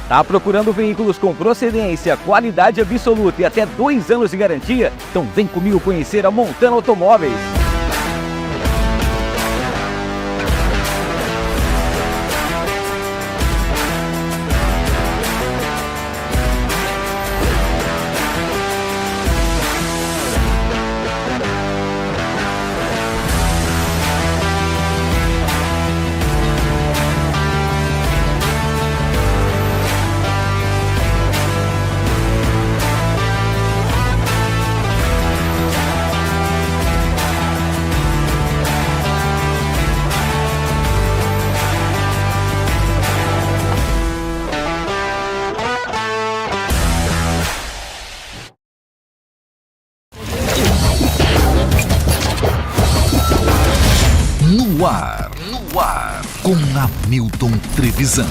Tá procurando veículos com procedência, qualidade absoluta e até 2 anos de garantia? Então vem comigo conhecer a Montana Automóveis. No ar, com Hamilton Trevisan.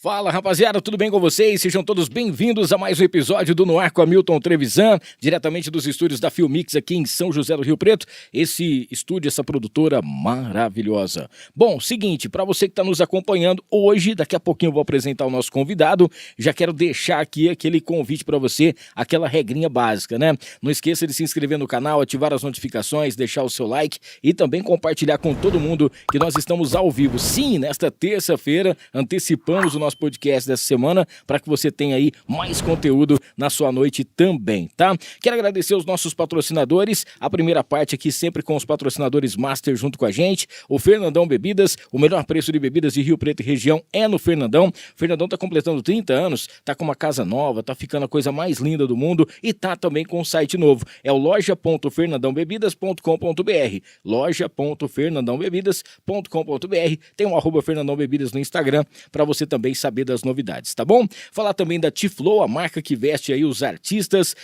Fala, rapaziada, tudo bem com vocês? Sejam todos bem-vindos a mais um episódio do No Ar com Hamilton Trevisan, diretamente dos estúdios da Filmix aqui em São José do Rio Preto. Esse estúdio, essa produtora maravilhosa. Bom, seguinte, para você que está nos acompanhando hoje, daqui a pouquinho eu vou apresentar o nosso convidado. Já quero deixar aqui aquele convite para você, aquela regrinha básica, né? Não esqueça de se inscrever no canal, ativar as notificações, deixar o seu like e também compartilhar com todo mundo que nós estamos ao vivo. Sim, nesta terça-feira, antecipamos o nosso podcast dessa semana para que você tenha aí mais conteúdo na sua noite também, tá? Quero agradecer os nossos patrocinadores, a primeira parte aqui sempre com os patrocinadores Master junto com a gente, o Fernandão Bebidas, o melhor preço de bebidas de Rio Preto e região é no Fernandão. O Fernandão tá completando 30 anos, tá com uma casa nova, tá ficando a coisa mais linda do mundo e tá também com um site novo, é o loja.fernandãobebidas.com.br, loja.fernandãobebidas.com.br, tem um @Fernandão Bebidas no Instagram para você também saber das novidades, tá bom? Falar também da Tiflow, a marca que veste aí os artistas.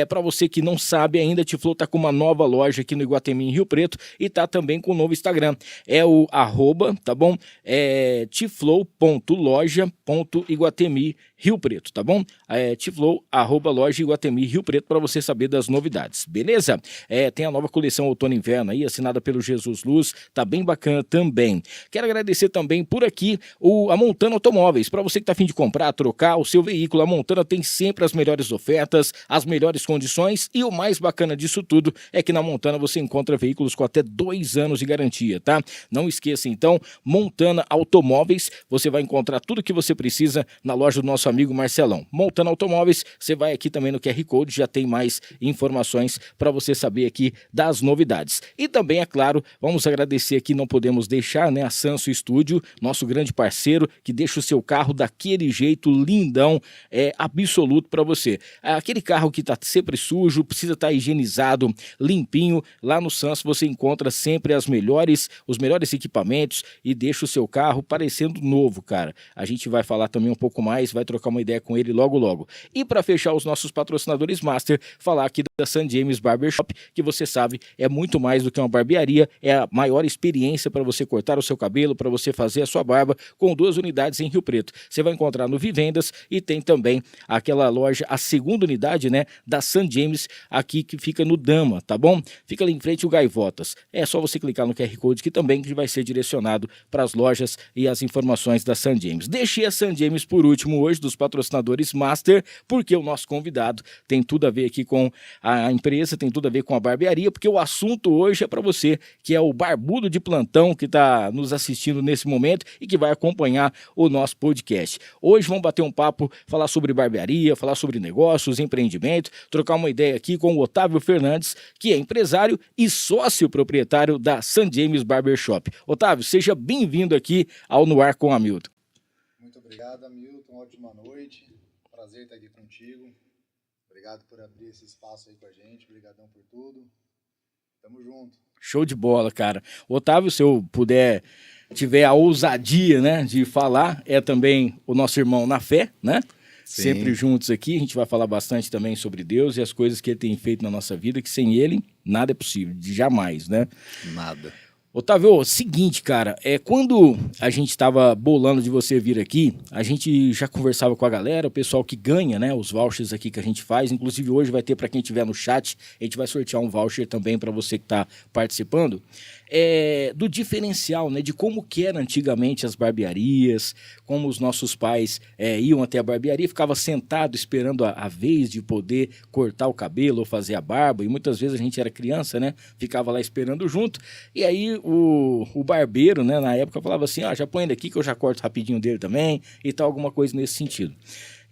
Para você que não sabe ainda, a Tiflow tá com uma nova loja aqui no Iguatemi, em Rio Preto, e tá também com um novo Instagram. É o @, tá bom? tiflow.loja.iguatemi Rio Preto, tá bom? Tiflow, @loja Iguatemi Rio Preto, para você saber das novidades, beleza? Tem a nova coleção Outono e Inverno aí, assinada pelo Jesus Luz, tá bem bacana também. Quero agradecer também por aqui a Montana Automóveis. Para você que tá a fim de comprar, trocar o seu veículo, a Montana tem sempre as melhores ofertas, as melhores condições e o mais bacana disso tudo é que na Montana você encontra veículos com até 2 anos de garantia, tá? Não esqueça então, Montana Automóveis, você vai encontrar tudo que você precisa na loja do nosso amigo Marcelão. Montana Automóveis, você vai aqui também no QR Code, já tem mais informações para você saber aqui das novidades. E também, é claro, vamos agradecer aqui, não podemos deixar, né, a Sanso Estúdio, nosso grande parceiro, que deixa o seu carro daquele jeito lindão, absoluto para você. Aquele carro que tá sempre sujo, precisa estar higienizado, limpinho, lá no Sanso você encontra sempre os melhores equipamentos e deixa o seu carro parecendo novo, cara. A gente vai falar também um pouco mais, vai trocar uma ideia com ele logo logo. E para fechar os nossos patrocinadores Master, falar aqui da St. James Barbershop, que você sabe é muito mais do que uma barbearia, é a maior experiência para você cortar o seu cabelo, para você fazer a sua barba, com 2 unidades em Rio Preto. Você vai encontrar no Vivendas e tem também aquela loja, a segunda unidade, né, da St. James, aqui que fica no Dama, tá bom? Fica ali em frente ao Gaivotas. É só você clicar no QR Code que também vai ser direcionado para as lojas e as informações da St. James. Deixei a St. James por último hoje dos patrocinadores Master, porque o nosso convidado tem tudo a ver aqui com a empresa, tem tudo a ver com a barbearia, porque o assunto hoje é para você que é o barbudo de plantão que está nos assistindo nesse momento e que vai acompanhar o nosso podcast. Hoje vamos bater um papo, falar sobre barbearia, falar sobre negócios, empreendimentos, trocar uma ideia aqui com o Otávio Fernandes, que é empresário e sócio proprietário da St. James Barbershop. Otávio, seja bem-vindo aqui ao No Ar com Hamilton. Muito obrigado, Hamilton. Ótima noite. Prazer estar aqui contigo. Obrigado por abrir esse espaço aí com a gente. Obrigadão por tudo. Tamo junto. Show de bola, cara. Otávio, se eu puder, tiver a ousadia, né, de falar, é também o nosso irmão na fé, né? Sim. Sempre juntos aqui, a gente vai falar bastante também sobre Deus e as coisas que ele tem feito na nossa vida, que sem ele nada é possível, jamais, né? Nada. Otávio, seguinte, cara, quando a gente estava bolando de você vir aqui, a gente já conversava com a galera, o pessoal que ganha, né, os vouchers aqui que a gente faz, inclusive hoje vai ter para quem estiver no chat, a gente vai sortear um voucher também para você que está participando, do diferencial, né, de como que era antigamente as barbearias, como os nossos pais iam até a barbearia, ficava sentado esperando a vez de poder cortar o cabelo ou fazer a barba, e muitas vezes a gente era criança, né, ficava lá esperando junto, e aí o barbeiro, né, na época falava assim, já põe ele aqui que eu já corto rapidinho dele também, e tal, alguma coisa nesse sentido.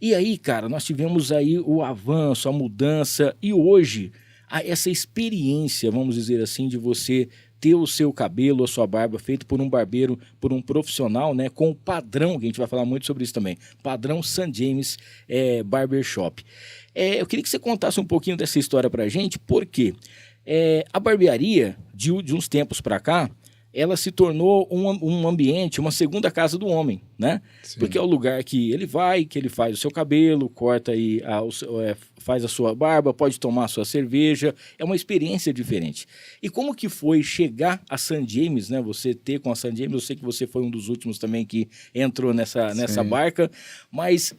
E aí, cara, nós tivemos aí o avanço, a mudança, e hoje, essa experiência, vamos dizer assim, de você ter o seu cabelo, a sua barba feito por um barbeiro, por um profissional, né, com o padrão, que a gente vai falar muito sobre isso também, padrão St. James Barbershop. Eu queria que você contasse um pouquinho dessa história pra gente, porque a barbearia, de uns tempos pra cá, ela se tornou um ambiente, uma segunda casa do homem, né? Sim. Porque é o lugar que ele vai, que ele faz o seu cabelo, corta aí, faz a sua barba, pode tomar a sua cerveja, é uma experiência diferente. E como que foi chegar a St. James, né? Você ter com a St. James, eu sei que você foi um dos últimos também que entrou nessa barca, mas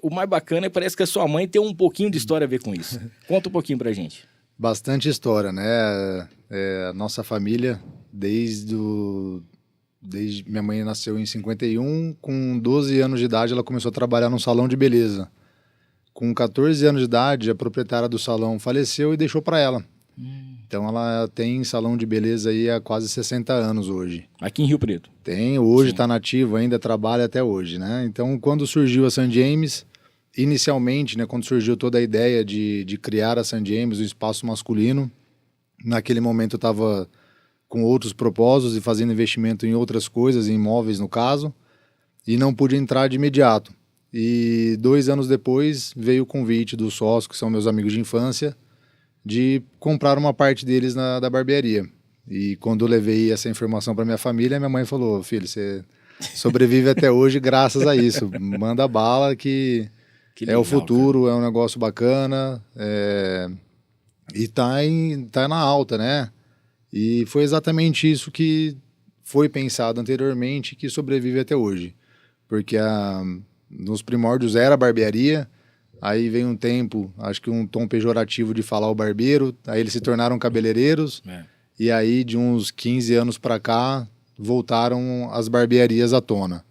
o mais bacana parece que a sua mãe tem um pouquinho de história a ver com isso. Conta um pouquinho pra gente. Bastante história, né? A nossa família... Desde minha mãe nasceu em 51, com 12 anos de idade ela começou a trabalhar num salão de beleza. Com 14 anos de idade, a proprietária do salão faleceu e deixou para ela. Então ela tem salão de beleza aí há quase 60 anos hoje. Aqui em Rio Preto? Tem, hoje está nativo ainda, trabalha até hoje, né? Então quando surgiu a St. James, inicialmente, né, quando surgiu toda a ideia de criar a St. James, o espaço masculino, naquele momento eu estava com outros propósitos e fazendo investimento em outras coisas, em imóveis no caso, e não pude entrar de imediato. E 2 anos depois veio o convite dos sócios, que são meus amigos de infância, de comprar uma parte deles da barbearia. E quando eu levei essa informação para minha família, minha mãe falou: filho, você sobrevive até hoje graças a isso, manda bala que legal, é o futuro, cara. É um negócio bacana, e tá na alta, né? E foi exatamente isso que foi pensado anteriormente, que sobrevive até hoje. Porque nos primórdios era barbearia, aí vem um tempo, acho que um tom pejorativo de falar o barbeiro, aí eles se tornaram cabeleireiros, e aí de uns 15 anos para cá, voltaram as barbearias à tona.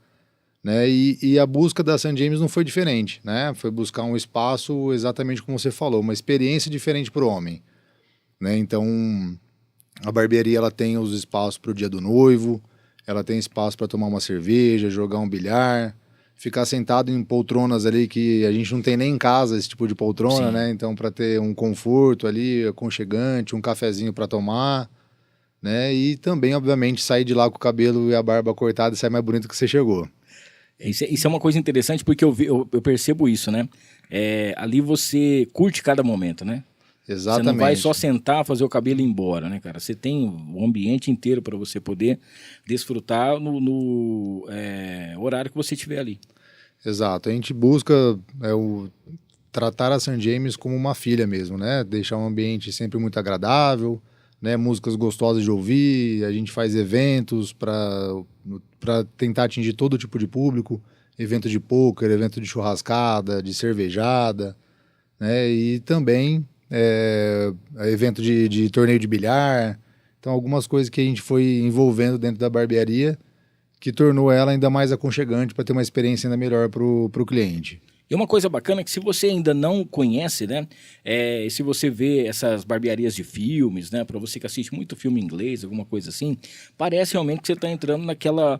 Né? E a busca da St. James não foi diferente, né? Foi buscar um espaço exatamente como você falou, uma experiência diferente para o homem. Né? Então... A barbearia ela tem os espaços para o dia do noivo, ela tem espaço para tomar uma cerveja, jogar um bilhar, ficar sentado em poltronas ali que a gente não tem nem em casa esse tipo de poltrona, né? Então para ter um conforto ali, aconchegante, um cafezinho para tomar, né? E também, obviamente, sair de lá com o cabelo e a barba cortada e sair mais bonito que você chegou. Isso é uma coisa interessante porque eu percebo isso, né? Ali você curte cada momento, né? Exatamente. Você não vai só sentar, fazer o cabelo e ir embora, né, cara? Você tem o ambiente inteiro para você poder desfrutar no horário que você estiver ali. Exato. A gente busca tratar a St. James como uma filha mesmo, né? Deixar um ambiente sempre muito agradável, né? Músicas gostosas de ouvir, a gente faz eventos para tentar atingir todo tipo de público, evento de pôquer, evento de churrascada, de cervejada, né? E também... evento de torneio de bilhar, então algumas coisas que a gente foi envolvendo dentro da barbearia que tornou ela ainda mais aconchegante para ter uma experiência ainda melhor para o cliente. E uma coisa bacana é que se você ainda não conhece, né, se você vê essas barbearias de filmes, né, para você que assiste muito filme inglês, alguma coisa assim, parece realmente que você está entrando naquela,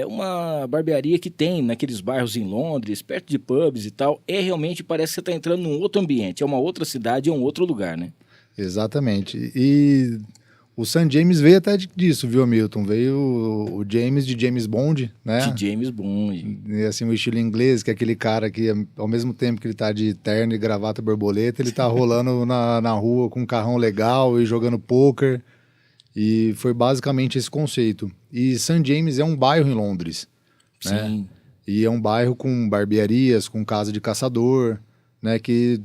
uma barbearia que tem naqueles bairros em Londres, perto de pubs e tal, realmente parece que você está entrando num outro ambiente, é uma outra cidade, é um outro lugar, né? Exatamente. E o St. James veio até disso, viu, Hamilton? Veio o James de James Bond, né? De James Bond. E, assim, o estilo inglês, que é aquele cara que, ao mesmo tempo que ele tá de terno e gravata borboleta, ele tá rolando na rua com um carrão legal e jogando pôquer. E foi basicamente esse conceito. E St. James é um bairro em Londres, né? Sim. E é um bairro com barbearias, com casa de caçador, né, que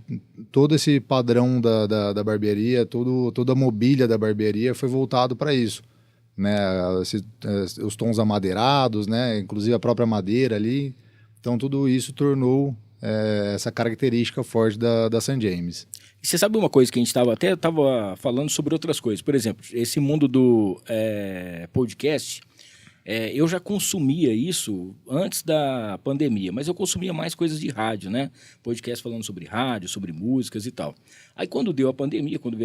todo esse padrão da barbearia, toda a mobília da barbearia foi voltado para isso, né? Os tons amadeirados, né? Inclusive a própria madeira ali. Então tudo isso tornou essa característica forte da St. James. E você sabe uma coisa que a gente estava falando sobre outras coisas? Por exemplo, esse mundo do podcast, eu já consumia isso antes da pandemia, mas eu consumia mais coisas de rádio, né? Podcast falando sobre rádio, sobre músicas e tal. Aí quando veio a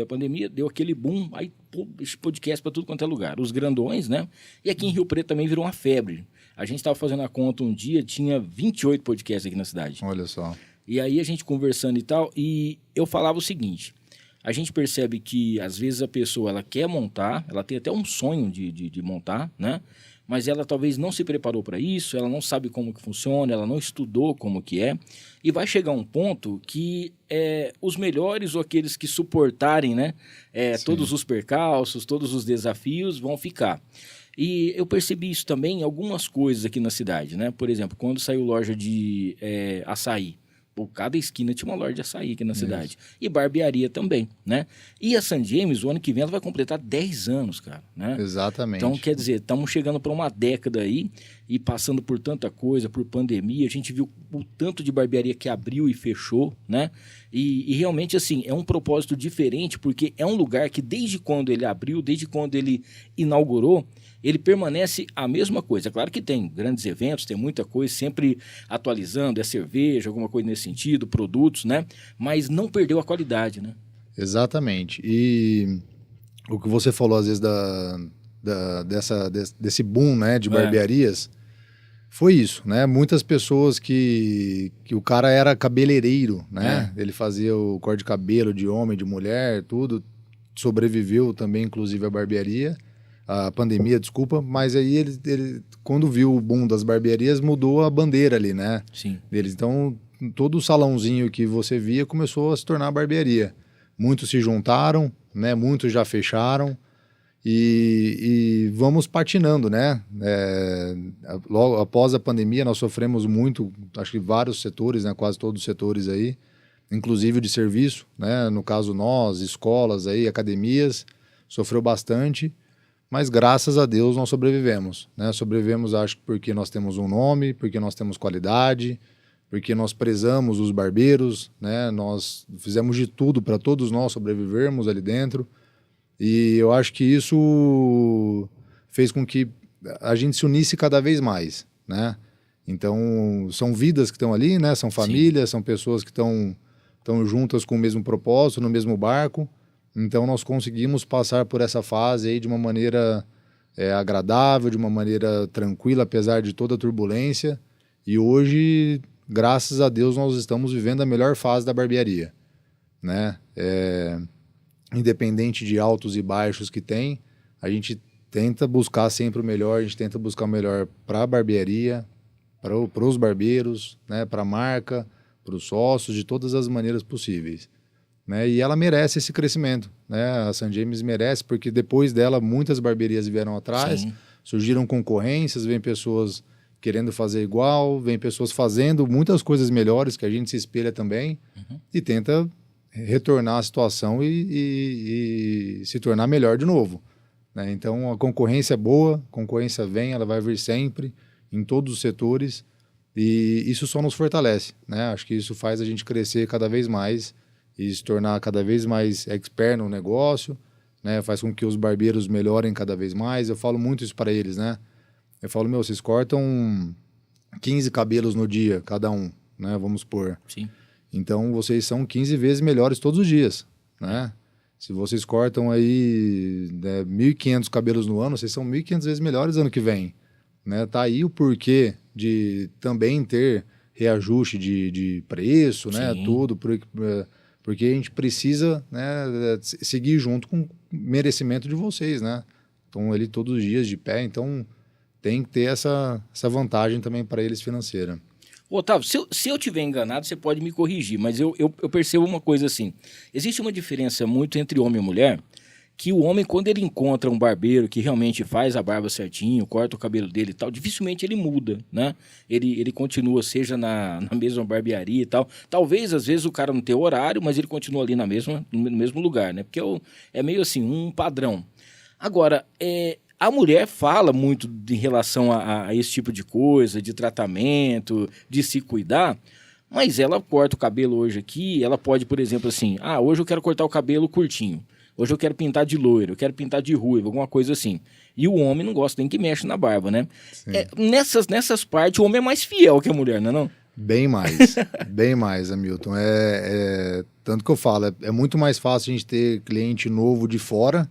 pandemia, deu aquele boom, aí esse podcast para tudo quanto é lugar. Os grandões, né? E aqui em Rio Preto também virou uma febre. A gente estava fazendo a conta um dia, tinha 28 podcasts aqui na cidade. Olha só. E aí a gente conversando e tal, e eu falava o seguinte, a gente percebe que às vezes a pessoa ela quer montar, ela tem até um sonho de montar, né? Mas ela talvez não se preparou para isso, ela não sabe como que funciona, ela não estudou como que é, e vai chegar um ponto que os melhores ou aqueles que suportarem, né, todos os percalços, todos os desafios vão ficar. E eu percebi isso também em algumas coisas aqui na cidade, né? Por exemplo, quando saiu loja de açaí, por cada esquina tinha uma loja de açaí aqui na cidade. E barbearia também, né? E a St. James, o ano que vem, ela vai completar 10 anos, cara, né? Exatamente. Então, quer dizer, estamos chegando para uma década aí e passando por tanta coisa, por pandemia. A gente viu o tanto de barbearia que abriu e fechou, né? E realmente, assim, é um propósito diferente, porque é um lugar que desde quando ele abriu, desde quando ele inaugurou, ele permanece a mesma coisa. Claro que tem grandes eventos, tem muita coisa, sempre atualizando, cerveja, alguma coisa nesse sentido, produtos, né? Mas não perdeu a qualidade, né? Exatamente. E o que você falou, às vezes, desse boom, né, de barbearias, foi isso, né? Muitas pessoas que o cara era cabeleireiro, né? Ele fazia o corte de cabelo de homem, de mulher, tudo. Sobreviveu também, inclusive, a barbearia. A pandemia, desculpa, mas aí ele quando viu o boom das barbearias, mudou a bandeira ali, né? Sim. Deles. Então, todo o salãozinho que você via começou a se tornar barbearia. Muitos se juntaram, né? Muitos já fecharam e vamos patinando, né? Logo após a pandemia, nós sofremos muito, acho que vários setores, né? Quase todos os setores aí, inclusive de serviço, né? No caso nós, escolas aí, academias, sofreu bastante. Mas graças a Deus nós sobrevivemos, né? Sobrevivemos, acho que porque nós temos um nome, porque nós temos qualidade, porque nós prezamos os barbeiros, né? Nós fizemos de tudo para todos nós sobrevivermos ali dentro. E eu acho que isso fez com que a gente se unisse cada vez mais, né? Então, são vidas que estão ali, né? São famílias, são pessoas que estão juntas com o mesmo propósito, no mesmo barco. Então, nós conseguimos passar por essa fase aí de uma maneira agradável, de uma maneira tranquila, apesar de toda a turbulência. E hoje, graças a Deus, nós estamos vivendo a melhor fase da barbearia, né? Independente de altos e baixos que tem, a gente tenta buscar sempre o melhor, a gente tenta buscar o melhor para a barbearia, para os barbeiros, né? Para a marca, para os sócios, de todas as maneiras possíveis. Né? E ela merece esse crescimento, né? A St. James merece, porque depois dela muitas barbearias vieram atrás, surgiram concorrências, vem pessoas querendo fazer igual, vem pessoas fazendo muitas coisas melhores que a gente se espelha também e tenta retornar à situação e se tornar melhor de novo, né? Então a concorrência é boa, a concorrência vem, ela vai vir sempre, em todos os setores, e isso só nos fortalece, né? Acho que isso faz a gente crescer cada vez mais e se tornar cada vez mais expert no negócio, né? Faz com que os barbeiros melhorem cada vez mais. Eu falo muito isso para eles, né? Eu falo, vocês cortam 15 cabelos no dia, cada um, né? Vamos supor. Sim. Então, vocês são 15 vezes melhores todos os dias, né? Se vocês cortam aí 1.500 cabelos no ano, vocês são 1.500 vezes melhores ano que vem, né? Tá aí o porquê de também ter reajuste de preço, né? Tudo, porque a gente precisa, né, seguir junto com o merecimento de vocês, né? Estão ali todos os dias de pé, então tem que ter essa vantagem também para eles financeira. Otávio, se eu tiver enganado, você pode me corrigir, mas eu percebo uma coisa assim. Existe uma diferença muito entre homem e mulher, que o homem, quando ele encontra um barbeiro que realmente faz a barba certinho, corta o cabelo dele e tal, dificilmente ele muda, né? Ele continua, seja na mesma barbearia e tal. Talvez, às vezes, o cara não tenha horário, mas ele continua ali no mesmo lugar, né? Porque é meio assim, um padrão. Agora, A mulher fala muito em relação a esse tipo de coisa, de tratamento, de se cuidar, mas ela corta o cabelo hoje aqui, ela pode, por exemplo, assim, hoje eu quero cortar o cabelo curtinho, hoje eu quero pintar de loiro, eu quero pintar de ruivo, alguma coisa assim. E o homem não gosta nem que mexe na barba, né? Nessas partes, o homem é mais fiel que a mulher, não é não? Bem mais, bem mais, Hamilton. Tanto que eu falo, é muito mais fácil a gente ter cliente novo de fora,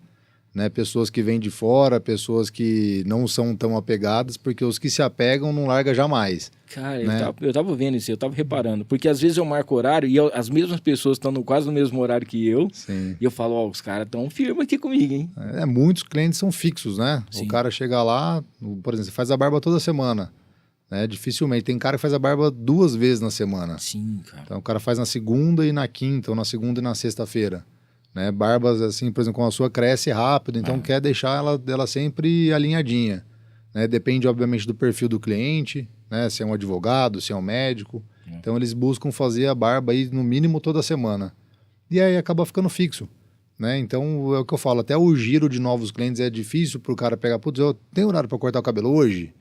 né? Pessoas que vêm de fora, pessoas que não são tão apegadas, porque os que se apegam não larga jamais. Cara, né? eu tava vendo isso, eu tava reparando, porque às vezes eu marco horário e as mesmas pessoas estão quase no mesmo horário que eu, Sim. e eu falo, os caras estão firmes aqui comigo, hein? Muitos clientes são fixos, né? Sim. O cara chega lá, por exemplo, faz a barba toda semana. Né? Dificilmente. Tem cara que faz a barba 2 vezes na semana. Sim, cara. Então o cara faz na segunda e na quinta, ou na segunda e na sexta-feira. Né? Barbas, assim, por exemplo, como a sua cresce rápido, então quer deixar ela sempre alinhadinha. Né? Depende, obviamente, do perfil do cliente, né? Se é um advogado, se é um médico. Então eles buscam fazer a barba aí no mínimo toda semana. E aí acaba ficando fixo. Né? Então é o que eu falo, até o giro de novos clientes é difícil para o cara pegar, putz, eu tenho horário para cortar o cabelo hoje?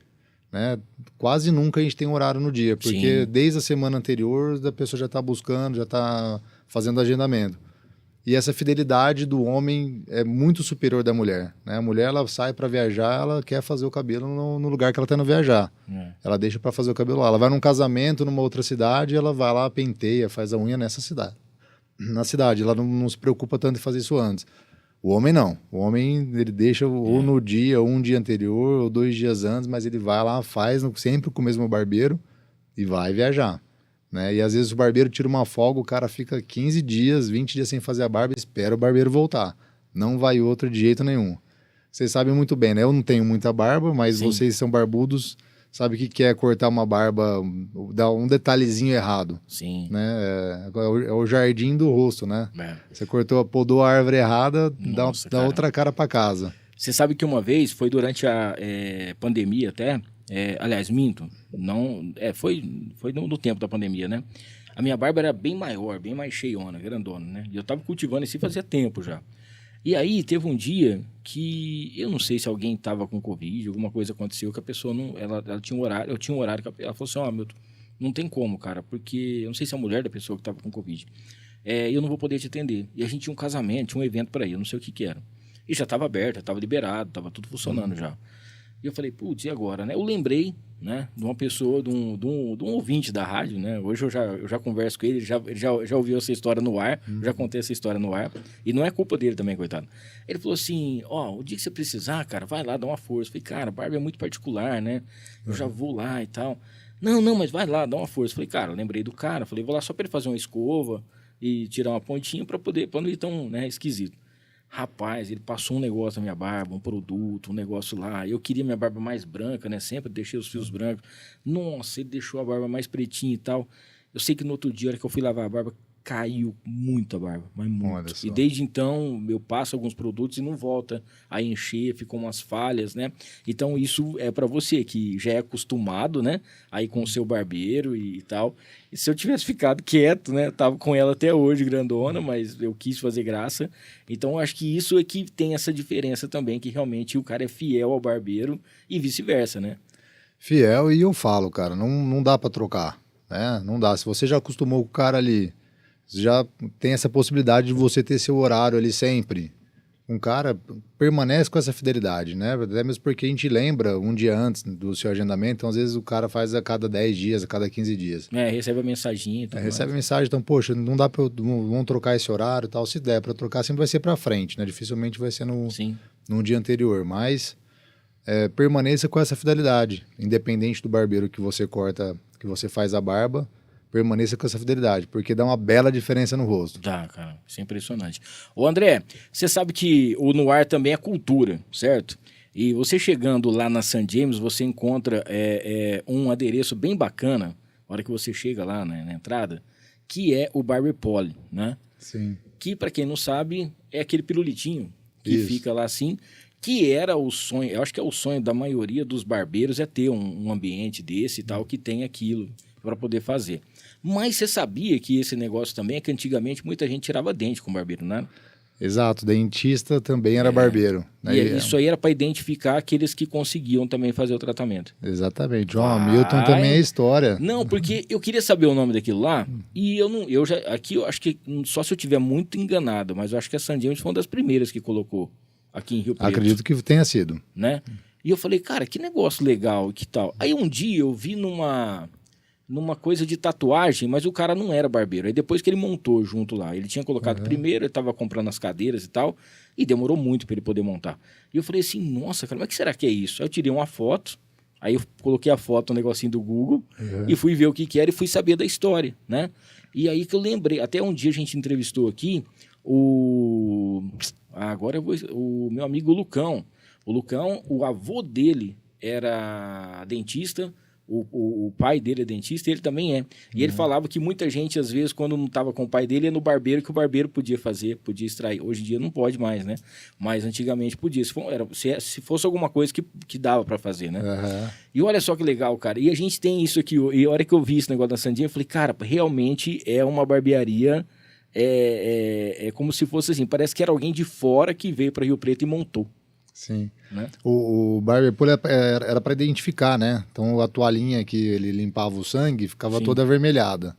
Né? Quase nunca a gente tem horário no dia, porque Sim. desde a semana anterior a pessoa já está buscando, já está fazendo agendamento. E essa fidelidade do homem é muito superior da mulher. Né? A mulher, ela sai para viajar, ela quer fazer o cabelo no lugar que ela está indo viajar. Ela deixa para fazer o cabelo lá. Ela vai num casamento numa outra cidade, ela vai lá, penteia, faz a unha nessa cidade. Na cidade, ela não se preocupa tanto em fazer isso antes. O homem não. O homem, ele deixa ou no dia, ou um dia anterior, ou 2 dias antes, mas ele vai lá, faz sempre com o mesmo barbeiro e vai viajar. Né? E às vezes o barbeiro tira uma folga, o cara fica 15 dias, 20 dias sem fazer a barba e espera o barbeiro voltar. Não vai outro de jeito nenhum. Vocês sabem muito bem, né? Eu não tenho muita barba, mas vocês são barbudos, sabem o que é cortar uma barba, dar um detalhezinho errado. Sim. Né? É o jardim do rosto, né? É. Você podou a árvore errada, Nossa, dá cara. outra cara para casa. Você sabe que uma vez, foi durante a pandemia até, aliás, minto, não, foi no tempo da pandemia, né? A minha barba era bem maior, bem mais cheiona, grandona, né? E eu tava cultivando isso fazia tempo já. E aí teve um dia que, eu não sei se alguém tava com Covid, alguma coisa aconteceu, que a pessoa não, ela tinha um horário, eu tinha um horário, que ela falou assim, Milton, não tem como, cara, porque eu não sei se é a mulher da pessoa que tava com Covid, eu não vou poder te atender. E a gente tinha um casamento, tinha um evento para ir, eu não sei o que era. E já estava aberto, estava liberado, estava tudo funcionando já. E eu falei, putz, e agora, né? Eu lembrei, né, de uma pessoa, de um ouvinte da rádio, né? Hoje eu já converso com ele, já ouviu essa história no ar, já contei essa história no ar. E não é culpa dele também, coitado. Ele falou assim, o dia que você precisar, cara, vai lá, dá uma força. Eu falei, cara, a barba é muito particular, né? Eu já vou lá e tal. Não, mas vai lá, dá uma força. Eu falei, cara, lembrei do cara. Falei, vou lá só para ele fazer uma escova e tirar uma pontinha para não ir tão, né, esquisito. Rapaz, ele passou um negócio na minha barba, um produto, um negócio lá. Eu queria minha barba mais branca, né? Sempre deixei os fios brancos. Nossa, ele deixou a barba mais pretinha e tal. Eu sei que no outro dia, a hora que eu fui lavar a barba, caiu muito a barba, mas muito. E desde então, eu passo alguns produtos e não volta a encher, ficam umas falhas, né? Então, isso é para você que já é acostumado, né? Aí com o seu barbeiro e tal. E se eu tivesse ficado quieto, né? Tava com ela até hoje, grandona, mas eu quis fazer graça. Então, eu acho que isso é que tem essa diferença também, que realmente o cara é fiel ao barbeiro e vice-versa, né? Fiel, e eu falo, cara, não dá para trocar, né? Não dá. Se você já acostumou com o cara ali, já tem essa possibilidade de você ter seu horário ali sempre. Um cara permanece com essa fidelidade, né? Até mesmo porque a gente lembra um dia antes do seu agendamento, então às vezes o cara faz a cada 10 dias, a cada 15 dias. Recebe a mensaginha. Recebe a mensagem, então, poxa, não dá para vamos trocar esse horário e tal. Se der para trocar, sempre vai ser para frente, né? Dificilmente vai ser no dia anterior, mas permaneça com essa fidelidade, independente do barbeiro que você corta, que você faz a barba, permaneça com essa fidelidade, porque dá uma bela diferença no rosto. Dá, cara. Isso é impressionante. Ô, André, você sabe que o Noir também é cultura, certo? E você chegando lá na St. James, você encontra um adereço bem bacana, na hora que você chega lá na entrada, que é o Barber Pole, né? Sim. Que, para quem não sabe, é aquele pirulitinho que Isso. fica lá assim, que era o sonho, eu acho que é o sonho da maioria dos barbeiros, é ter um ambiente desse e tal, que tem aquilo para poder fazer. Mas você sabia que esse negócio também é que antigamente muita gente tirava dente com barbeiro, né? Exato, dentista também era barbeiro. E isso aí era para identificar aqueles que conseguiam também fazer o tratamento. Exatamente. João Hamilton também é história. Não, porque eu queria saber o nome daquilo lá e aqui eu acho que só se eu tiver muito enganado, mas eu acho que a San James foi uma das primeiras que colocou aqui em Rio Preto. Acredito que tenha sido. Né? E eu falei, cara, que negócio legal e que tal. Aí um dia eu vi numa coisa de tatuagem, mas o cara não era barbeiro. Aí depois que ele montou junto lá, ele tinha colocado primeiro, ele estava comprando as cadeiras e tal, e demorou muito para ele poder montar. E eu falei assim, nossa, cara, mas o que será que é isso? Aí eu tirei uma foto, aí eu coloquei a foto no negocinho do Google, e fui ver o que era e fui saber da história, né? E aí que eu lembrei, até um dia a gente entrevistou aqui o meu amigo Lucão. O Lucão, o avô dele era dentista, o pai dele é dentista e ele também é. E ele falava que muita gente, às vezes, quando não estava com o pai dele, ia no barbeiro, que o barbeiro podia fazer, podia extrair. Hoje em dia não pode mais, né? Mas antigamente podia. Se fosse alguma coisa que dava para fazer, né? E olha só que legal, cara. E a gente tem isso aqui. E a hora que eu vi esse negócio da Sandinha, eu falei, cara, realmente é uma barbearia. É como se fosse assim, parece que era alguém de fora que veio para Rio Preto e montou. Sim. Né? O barber pole era para identificar, né? Então a toalhinha que ele limpava o sangue ficava toda avermelhada.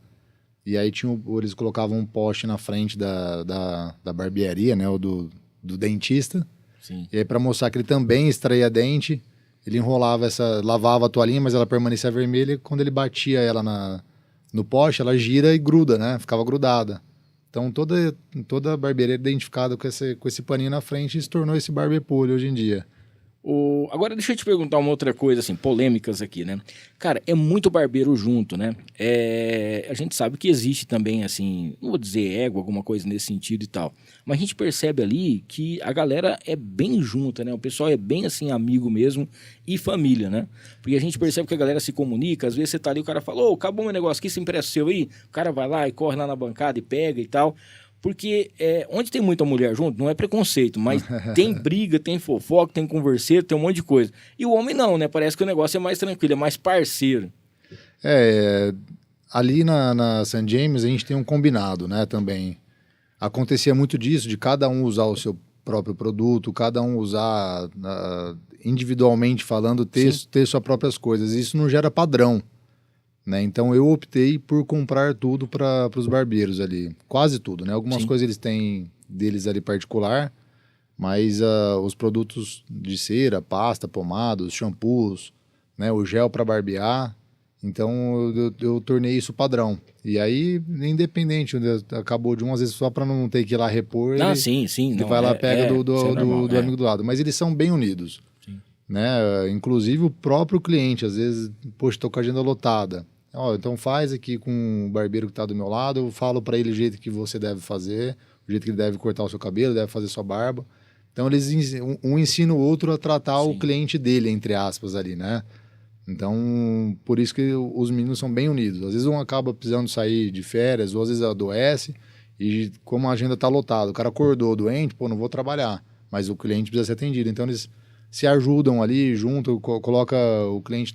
E aí eles colocavam um poste na frente da barbearia, né? Ou do dentista. Sim. E aí para mostrar que ele também extraía dente, ele lavava a toalhinha, mas ela permanecia vermelha e quando ele batia ela no poste, ela gira e gruda, né? Ficava grudada. Então toda barbearia é identificada com esse paninho na frente e se tornou esse barber pole hoje em dia. Agora deixa eu te perguntar uma outra coisa, assim, polêmicas aqui, né? Cara, é muito barbeiro junto, né? A gente sabe que existe também, assim, não vou dizer ego, alguma coisa nesse sentido e tal, mas a gente percebe ali que a galera é bem junta, né? O pessoal é bem, assim, amigo mesmo e família, né? Porque a gente percebe que a galera se comunica, às vezes você tá ali, o cara fala, acabou meu negócio aqui, você empresta o seu aí? O cara vai lá e corre lá na bancada e pega e tal. Porque onde tem muita mulher junto, não é preconceito, mas tem briga, tem fofoca, tem converseiro, tem um monte de coisa. E o homem não, né? Parece que o negócio é mais tranquilo, é mais parceiro. Ali na St. James a gente tem um combinado, né, também. Acontecia muito disso, de cada um usar o seu próprio produto, cada um usar individualmente falando, ter suas próprias coisas. Isso não gera padrão. Né? Então eu optei por comprar tudo para os barbeiros ali, quase tudo, né? Algumas coisas eles têm deles ali particular, mas os produtos de cera, pasta, pomadas, shampoos, né? O gel para barbear, então eu tornei isso padrão. E aí, independente, acabou de umas vezes só para não ter que ir lá repor, ele vai lá pega do amigo do lado. Mas eles são bem unidos, né? Inclusive o próprio cliente, às vezes, poxa, estou com a agenda lotada. Então faz aqui com o barbeiro que está do meu lado, eu falo para ele o jeito que você deve fazer, o jeito que ele deve cortar o seu cabelo, deve fazer sua barba. Então um ensina o outro a tratar o cliente dele, entre aspas, ali, né? Então, por isso que os meninos são bem unidos. Às vezes um acaba precisando sair de férias, ou às vezes adoece, e como a agenda está lotada, o cara acordou doente, não vou trabalhar, mas o cliente precisa ser atendido. Então eles se ajudam ali junto, coloca o cliente,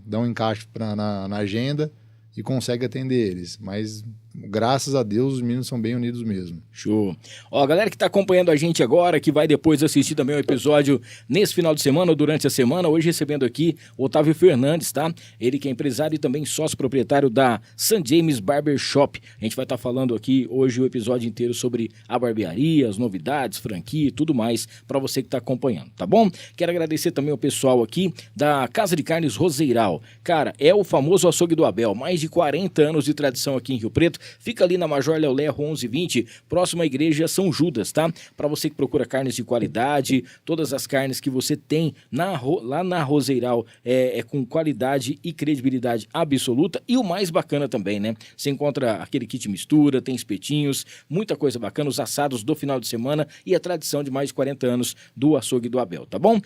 dá um encaixe na agenda e consegue atender eles. Mas, graças a Deus, os meninos são bem unidos mesmo. Show. A galera que está acompanhando a gente agora, que vai depois assistir também o episódio nesse final de semana ou durante a semana, hoje recebendo aqui o Otávio Fernandes, tá? Ele que é empresário e também sócio proprietário da St. James Barber Shop. A gente vai estar falando aqui hoje o episódio inteiro sobre a barbearia, as novidades, franquia e tudo mais para você que está acompanhando, tá bom? Quero agradecer também ao pessoal aqui da Casa de Carnes Roseiral. Cara, é o famoso açougue do Abel, mais de 40 anos de tradição aqui em Rio Preto. Fica ali na Major Léo Lerro 1120, próximo à igreja São Judas, tá? Para você que procura carnes de qualidade, todas as carnes que você tem lá na Roseiral é com qualidade e credibilidade absoluta. E o mais bacana também, né? Você encontra aquele kit mistura, tem espetinhos, muita coisa bacana, os assados do final de semana e a tradição de mais de 40 anos do açougue do Abel, tá bom?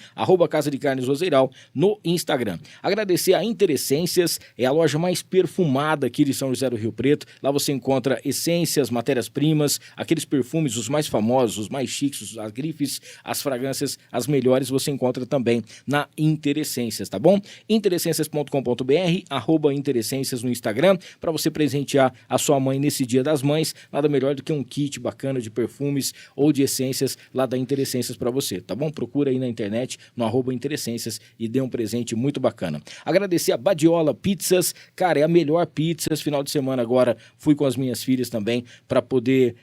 @Casa de Carnes Roseiral no Instagram. Agradecer a Interessências, é a loja mais perfumada aqui de São José do Rio Preto. Lá você encontra essências, matérias-primas, aqueles perfumes, os mais famosos, os mais chiques, as grifes, as fragrâncias, as melhores, você encontra também na Interessências, tá bom? Interessências.com.br, @Interessências no Instagram, para você presentear a sua mãe nesse Dia das Mães. Nada melhor do que um kit bacana de perfumes ou de essências lá da Interessências para você, tá bom? Procura aí na internet, no @Interessências, e dê um presente muito bacana. Agradecer a Badiola Pizzas, cara, é a melhor pizza. Esse final de semana agora fui com as minhas filhas também para poder,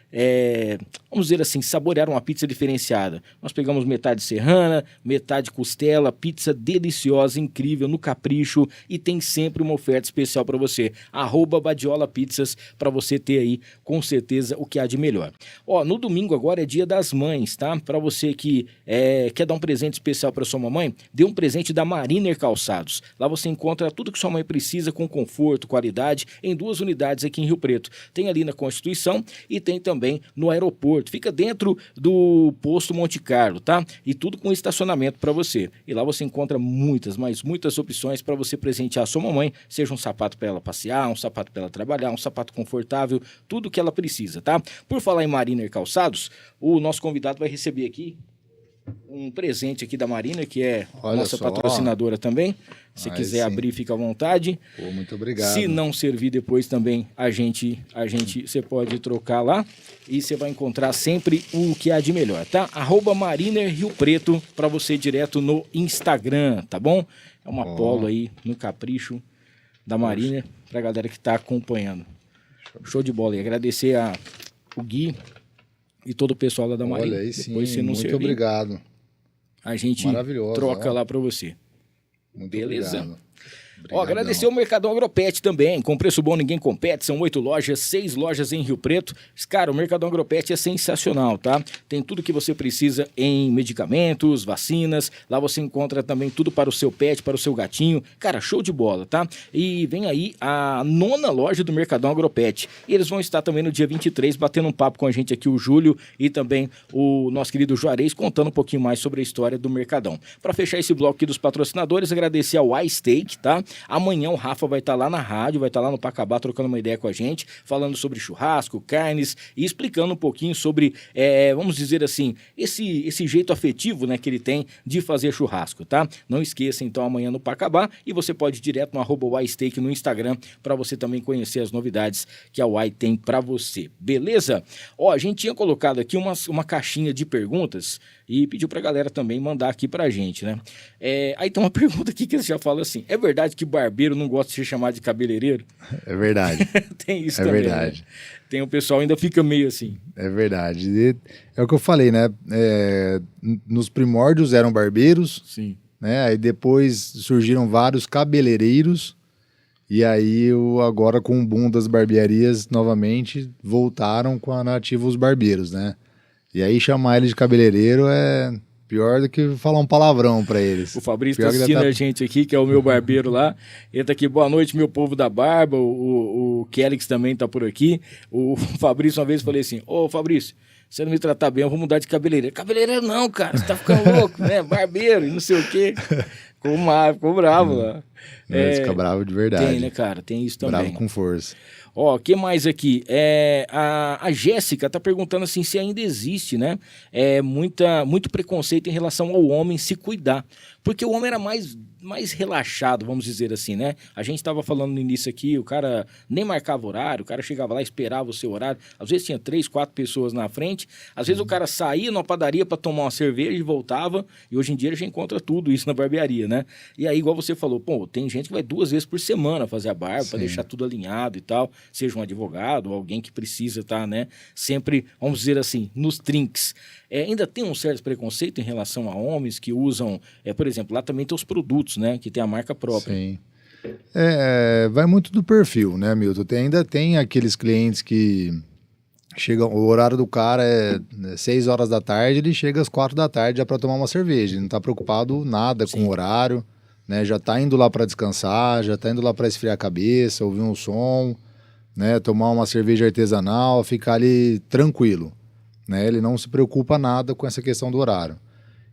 vamos dizer assim, saborear uma pizza diferenciada. Nós pegamos metade serrana, metade costela, pizza deliciosa, incrível, no capricho, e tem sempre uma oferta especial para você. @Badiola Pizzas, para você ter aí com certeza o que há de melhor. Ó, no domingo agora é Dia das Mães, tá? Para você que quer dar um presente especial para sua mamãe, dê um presente da Mariner Calçados. Lá você encontra tudo que sua mãe precisa com conforto, qualidade, em 2 unidades aqui em Rio Preto. Tem ali na Constituição e tem também no aeroporto. Fica dentro do posto Monte Carlo, tá? E tudo com estacionamento para você. E lá você encontra muitas, mas muitas opções para você presentear a sua mamãe, seja um sapato para ela passear, um sapato para ela trabalhar, um sapato confortável, tudo que ela precisa, tá? Por falar em Mariner Calçados, o nosso convidado vai receber aqui um presente aqui da Mariner, que é nossa patrocinadora também. Se quiser abrir, fica à vontade. Pô, muito obrigado. Se não servir depois também, você pode trocar lá e você vai encontrar sempre o que há de melhor, tá? @Mariner Rio Preto para você direto no Instagram, tá bom? É uma polo aí no capricho da Mariner pra galera que tá acompanhando. Show de bola. E agradecer o Gui e todo o pessoal lá da Mariner. Olha aí, sim, depois, se não muito servir, obrigado. a gente troca lá para você. Muito beleza? Obrigado. Ó, agradecer ao Mercadão Agropet também. Com preço bom, ninguém compete. São 8 lojas, 6 lojas em Rio Preto. Cara, o Mercadão Agropet é sensacional, tá? Tem tudo que você precisa em medicamentos, vacinas. Lá você encontra também tudo para o seu pet, para o seu gatinho. Cara, show de bola, tá? E vem aí a 9ª loja do Mercadão Agropet. E eles vão estar também no dia 23 batendo um papo com a gente aqui, o Júlio e também o nosso querido Juarez, contando um pouquinho mais sobre a história do Mercadão. Para fechar esse bloco aqui dos patrocinadores, agradecer ao iSteak, tá? Amanhã o Rafa vai estar lá na rádio, vai estar lá no Pacabá trocando uma ideia com a gente, falando sobre churrasco, carnes e explicando um pouquinho sobre, vamos dizer assim, esse jeito afetivo, né, que ele tem de fazer churrasco, tá? Não esqueça, então, amanhã no Pacabá, e você pode ir direto no @ysteak no Instagram para você também conhecer as novidades que a Y tem para você, beleza? Ó, a gente tinha colocado aqui uma caixinha de perguntas e pediu pra galera também mandar aqui pra gente, né? Aí tem uma pergunta aqui que eles já falam assim: é verdade que barbeiro não gosta de ser chamado de cabeleireiro? É verdade. Tem isso também, verdade. Né? Tem o pessoal ainda fica meio assim. É verdade. E é o que eu falei, né? Nos primórdios eram barbeiros. Sim. Né? Aí depois surgiram vários cabeleireiros. E aí, agora com o boom das barbearias, novamente, voltaram com a nativa os barbeiros, né? E aí chamar ele de cabeleireiro é pior do que falar um palavrão pra eles. O Fabrício tá assistindo a gente aqui, que é o meu barbeiro lá. Ele tá aqui, boa noite, meu povo da barba. O Kelix também tá por aqui. O Fabrício, uma vez, eu falei assim: ô Fabrício, se você não me tratar bem, eu vou mudar de cabeleireiro. Cabeleireiro não, cara, você tá ficando louco, né? Barbeiro e não sei o quê. Ficou bravo lá. Fica bravo de verdade. Tem, né, cara? Tem isso também. Bravo com força. Ó, o que mais aqui? A Jéssica tá perguntando assim se ainda existe, né? Muito preconceito em relação ao homem se cuidar. Porque o homem era mais relaxado, vamos dizer assim, né? A gente estava falando no início aqui, o cara nem marcava horário, o cara chegava lá, esperava o seu horário. Às vezes tinha 3, 4 pessoas na frente. Às vezes o cara saía numa padaria para tomar uma cerveja e voltava. E hoje em dia a gente encontra tudo isso na barbearia, né? E aí, igual você falou, pô, tem gente que vai 2 vezes por semana fazer a barba para deixar tudo alinhado e tal. Seja um advogado ou alguém que precisa estar, né? Sempre, vamos dizer assim, nos trinques. Ainda tem um certo preconceito em relação a homens que usam, por exemplo, lá também tem os produtos, né, que tem a marca própria. Sim. Vai muito do perfil, né, Milton? Ainda tem aqueles clientes que chegam, o horário do cara é 6 horas da tarde, ele chega às 4 da tarde já para tomar uma cerveja, ele não está preocupado nada com o horário, né, já está indo lá para descansar, já está indo lá para esfriar a cabeça, ouvir um som, né, tomar uma cerveja artesanal, ficar ali tranquilo. Né, ele não se preocupa nada com essa questão do horário.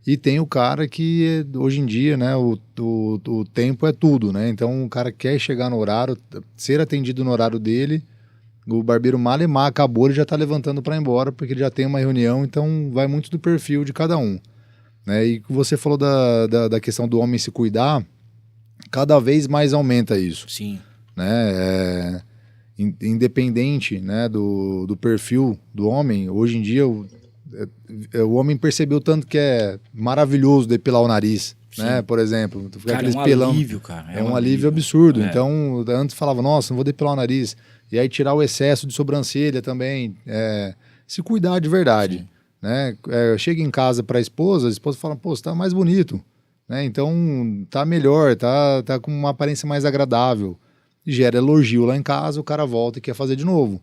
E tem o cara que, hoje em dia, né, o tempo é tudo, né? Então, o cara quer chegar no horário, ser atendido no horário dele, o barbeiro malemar acabou, ele já está levantando para ir embora, porque ele já tem uma reunião, então vai muito do perfil de cada um. Né? E você falou da questão do homem se cuidar, cada vez mais aumenta isso. Sim. Né? Independente, né, do perfil do homem, hoje em dia o homem percebeu tanto que é maravilhoso depilar o nariz. Né? Por exemplo, cara, aqueles é um pelão. alívio, cara. É um alívio absurdo. É. Então, antes falava, nossa, não vou depilar o nariz. E aí tirar o excesso de sobrancelha também. Se cuidar de verdade. Né? Chega em casa para a esposa fala, pô, você tá mais bonito. Né? Então, tá melhor, tá com uma aparência mais agradável. E gera elogio lá em casa, o cara volta e quer fazer de novo.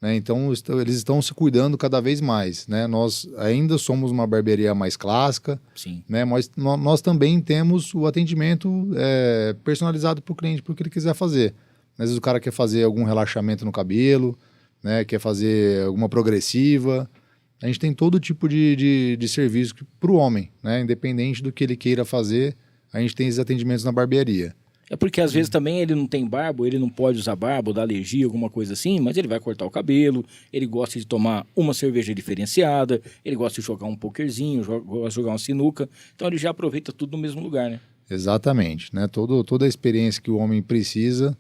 Né? Então, eles estão se cuidando cada vez mais. Né? Nós ainda somos uma barbearia mais clássica. Sim. Né? Mas nós também temos o atendimento personalizado para o cliente, para o que ele quiser fazer. Às vezes o cara quer fazer algum relaxamento no cabelo, né? Quer fazer alguma progressiva. A gente tem todo tipo de serviço para o homem. Né? Independente do que ele queira fazer, a gente tem esses atendimentos na barbearia. É porque às vezes também ele não tem barba, ele não pode usar barba, ou dá alergia, alguma coisa assim, mas ele vai cortar o cabelo, ele gosta de tomar uma cerveja diferenciada, ele gosta de jogar um pokerzinho, gosta de jogar uma sinuca, então ele já aproveita tudo no mesmo lugar, né? Exatamente, né? Toda a experiência que o homem precisa,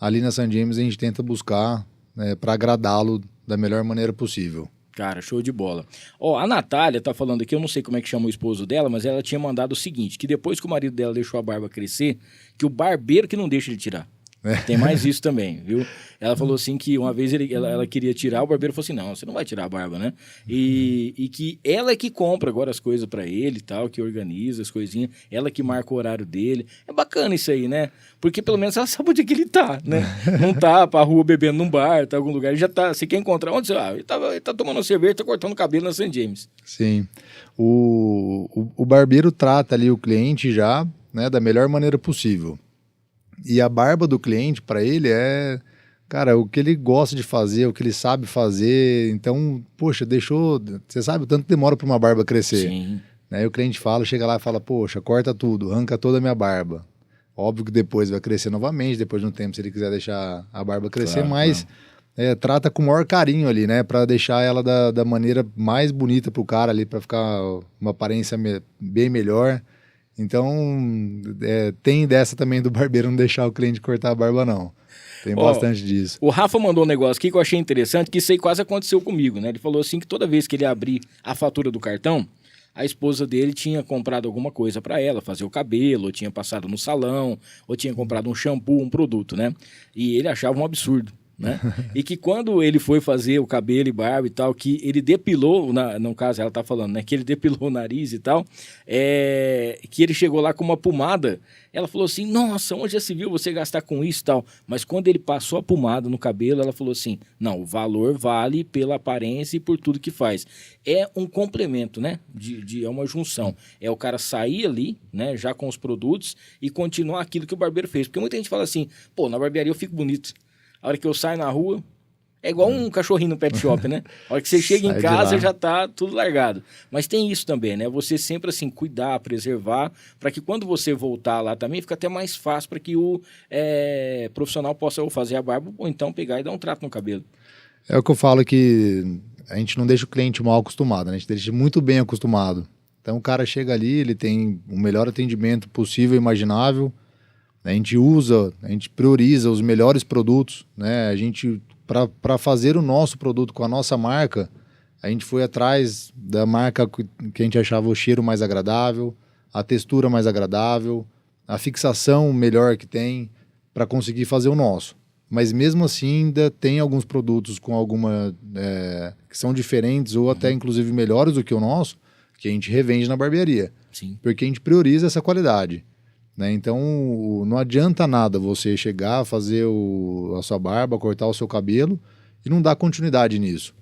ali na St. James a gente tenta buscar, né, para agradá-lo da melhor maneira possível. Cara, show de bola. Ó, a Natália tá falando aqui, eu não sei como é que chama o esposo dela, mas ela tinha mandado o seguinte, que depois que o marido dela deixou a barba crescer, que o barbeiro que não deixa ele tirar. Tem mais isso também, viu? Ela falou assim que uma vez ela queria tirar, o barbeiro falou assim, não, você não vai tirar a barba, né? E que ela é que compra agora as coisas pra ele e tal, que organiza as coisinhas, ela que marca o horário dele. É bacana isso aí, né? Porque pelo menos ela sabe onde é que ele tá, né? Não tá pra rua bebendo num bar, tá em algum lugar, ele já tá, você quer encontrar onde? Ele tá tomando uma cerveja, tá cortando o cabelo na St. James. Sim. O barbeiro trata ali o cliente já, né, da melhor maneira possível. E a barba do cliente, para ele, cara, o que ele gosta de fazer, o que ele sabe fazer. Então, poxa, você sabe o tanto que demora para uma barba crescer. Sim. Aí o cliente chega lá e fala, poxa, corta tudo, arranca toda a minha barba. Óbvio que depois vai crescer novamente, depois de um tempo, se ele quiser deixar a barba crescer, Claro, mas trata com o maior carinho ali, né? Para deixar ela da maneira mais bonita pro cara ali, para ficar uma aparência bem melhor. Então, tem dessa também do barbeiro não deixar o cliente cortar a barba, não. Tem bastante disso. O Rafa mandou um negócio aqui que eu achei interessante, que isso aí quase aconteceu comigo, né? Ele falou assim que toda vez que ele abrir a fatura do cartão, a esposa dele tinha comprado alguma coisa para ela, fazer o cabelo, ou tinha passado no salão, ou tinha comprado um shampoo, um produto, né? E ele achava um absurdo. Né? E que quando ele foi fazer o cabelo e barba e tal, que ele depilou, no caso ela tá falando, né, que ele depilou o nariz e tal, que ele chegou lá com uma pomada, ela falou assim, nossa, onde já se viu você gastar com isso e tal, mas quando ele passou a pomada no cabelo, ela falou assim, não, o valor vale pela aparência e por tudo que faz. É um complemento, né, é uma junção, é o cara sair ali, né, já com os produtos e continuar aquilo que o barbeiro fez, porque muita gente fala assim, pô, na barbearia eu fico bonito. A hora que eu saio na rua, é igual um cachorrinho no pet shop, né? A hora que você chega em casa, já tá tudo largado. Mas tem isso também, né? Você sempre, assim, cuidar, preservar, para que quando você voltar lá também, fica até mais fácil para que o profissional possa ou fazer a barba ou então pegar e dar um trato no cabelo. É o que eu falo, que a gente não deixa o cliente mal acostumado, né? A gente deixa muito bem acostumado. Então o cara chega ali, ele tem o melhor atendimento possível e imaginável. A gente prioriza os melhores produtos, né? A gente, para fazer o nosso produto com a nossa marca, a gente foi atrás da marca que a gente achava o cheiro mais agradável, a textura mais agradável, a fixação melhor que tem, para conseguir fazer o nosso. Mas mesmo assim ainda tem alguns produtos com que são diferentes ou até inclusive melhores do que o nosso, que a gente revende na barbearia. Sim. Porque a gente prioriza essa qualidade. Né? Então não adianta nada você chegar, fazer a sua barba, cortar o seu cabelo e não dar continuidade nisso.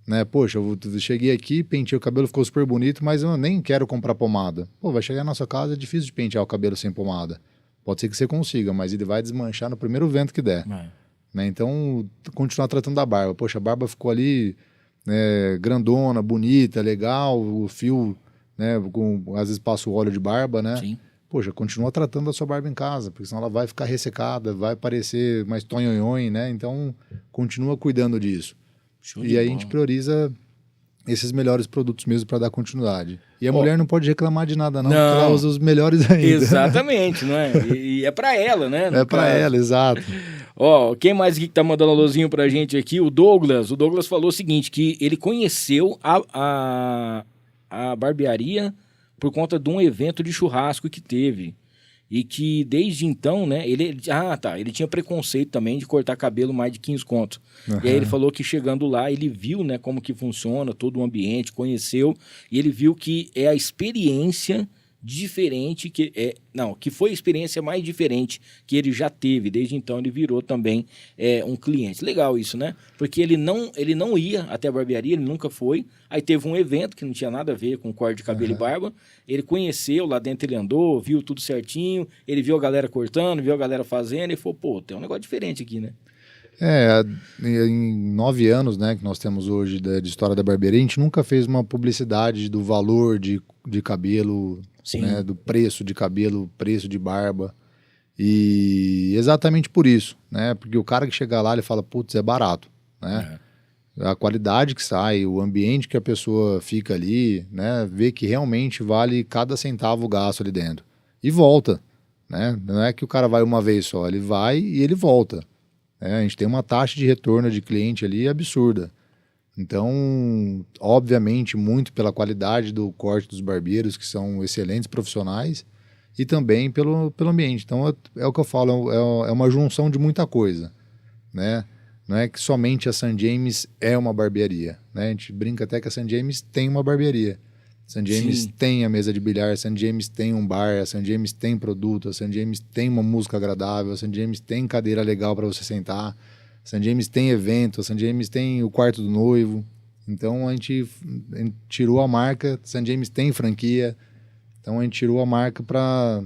Né? Poxa, eu cheguei aqui, pentei o cabelo, ficou super bonito, mas eu nem quero comprar pomada. Pô, vai chegar na sua casa, é difícil de pentear o cabelo sem pomada. Pode ser que você consiga, mas ele vai desmanchar no primeiro vento que der. Né? Então, continuar tratando da barba. Poxa, a barba ficou ali grandona, bonita, legal, o fio, né, às vezes passa o óleo de barba, né? Sim. poxa, continua tratando a sua barba em casa, porque senão ela vai ficar ressecada, vai parecer mais tonhonhon, né? Então, continua cuidando disso. Show E de aí a bola. gente prioriza esses melhores produtos mesmo para dar continuidade. E a mulher não pode reclamar de nada não, porque ela usa os melhores ainda. Exatamente, não é? E é pra ela, né? no É para caso. ela, exato. Ó, quem mais aqui que tá mandando alôzinho pra gente aqui? O Douglas. O Douglas falou o seguinte, que ele conheceu a barbearia por conta de um evento de churrasco que teve. E que desde então, né, ele tinha preconceito também de cortar cabelo mais de 15 conto. E aí ele falou que chegando lá, ele viu, né, como que funciona todo o ambiente, conheceu, e ele viu que é a experiência diferente, que foi a experiência mais diferente que ele já teve. Desde então ele virou também um cliente. Legal isso, né? Porque ele não ia até a barbearia, ele nunca foi. Aí teve um evento que não tinha nada a ver com corte de cabelo e barba. Ele conheceu, lá dentro ele andou, viu tudo certinho, ele viu a galera cortando, viu a galera fazendo e falou, pô, tem um negócio diferente aqui, né? Em 9 anos, né, que nós temos hoje de história da barbearia, a gente nunca fez uma publicidade do valor de cabelo, Sim. né, do preço de cabelo, preço de barba. E exatamente por isso, né? Porque o cara que chega lá, ele fala, putz, é barato, né? A qualidade que sai, o ambiente que a pessoa fica ali, né? Vê que realmente vale cada centavo gasto ali dentro. E volta, né? Não é que o cara vai uma vez só, ele vai e ele volta. A gente tem uma taxa de retorno de cliente ali absurda. Então, obviamente, muito pela qualidade do corte dos barbeiros, que são excelentes profissionais, e também pelo ambiente. Então, é o que eu falo, é uma junção de muita coisa, né? Não é que somente a St. James é uma barbearia, né? A gente brinca até que a St. James tem uma barbearia. St. James Sim. tem a mesa de bilhar, a St. James tem um bar, a St. James tem produto, a St. James tem uma música agradável, a St. James tem cadeira legal para você sentar, a St. James tem evento, a St. James tem o quarto do noivo. Então a gente tirou a marca, St. James tem franquia, então a gente tirou a marca para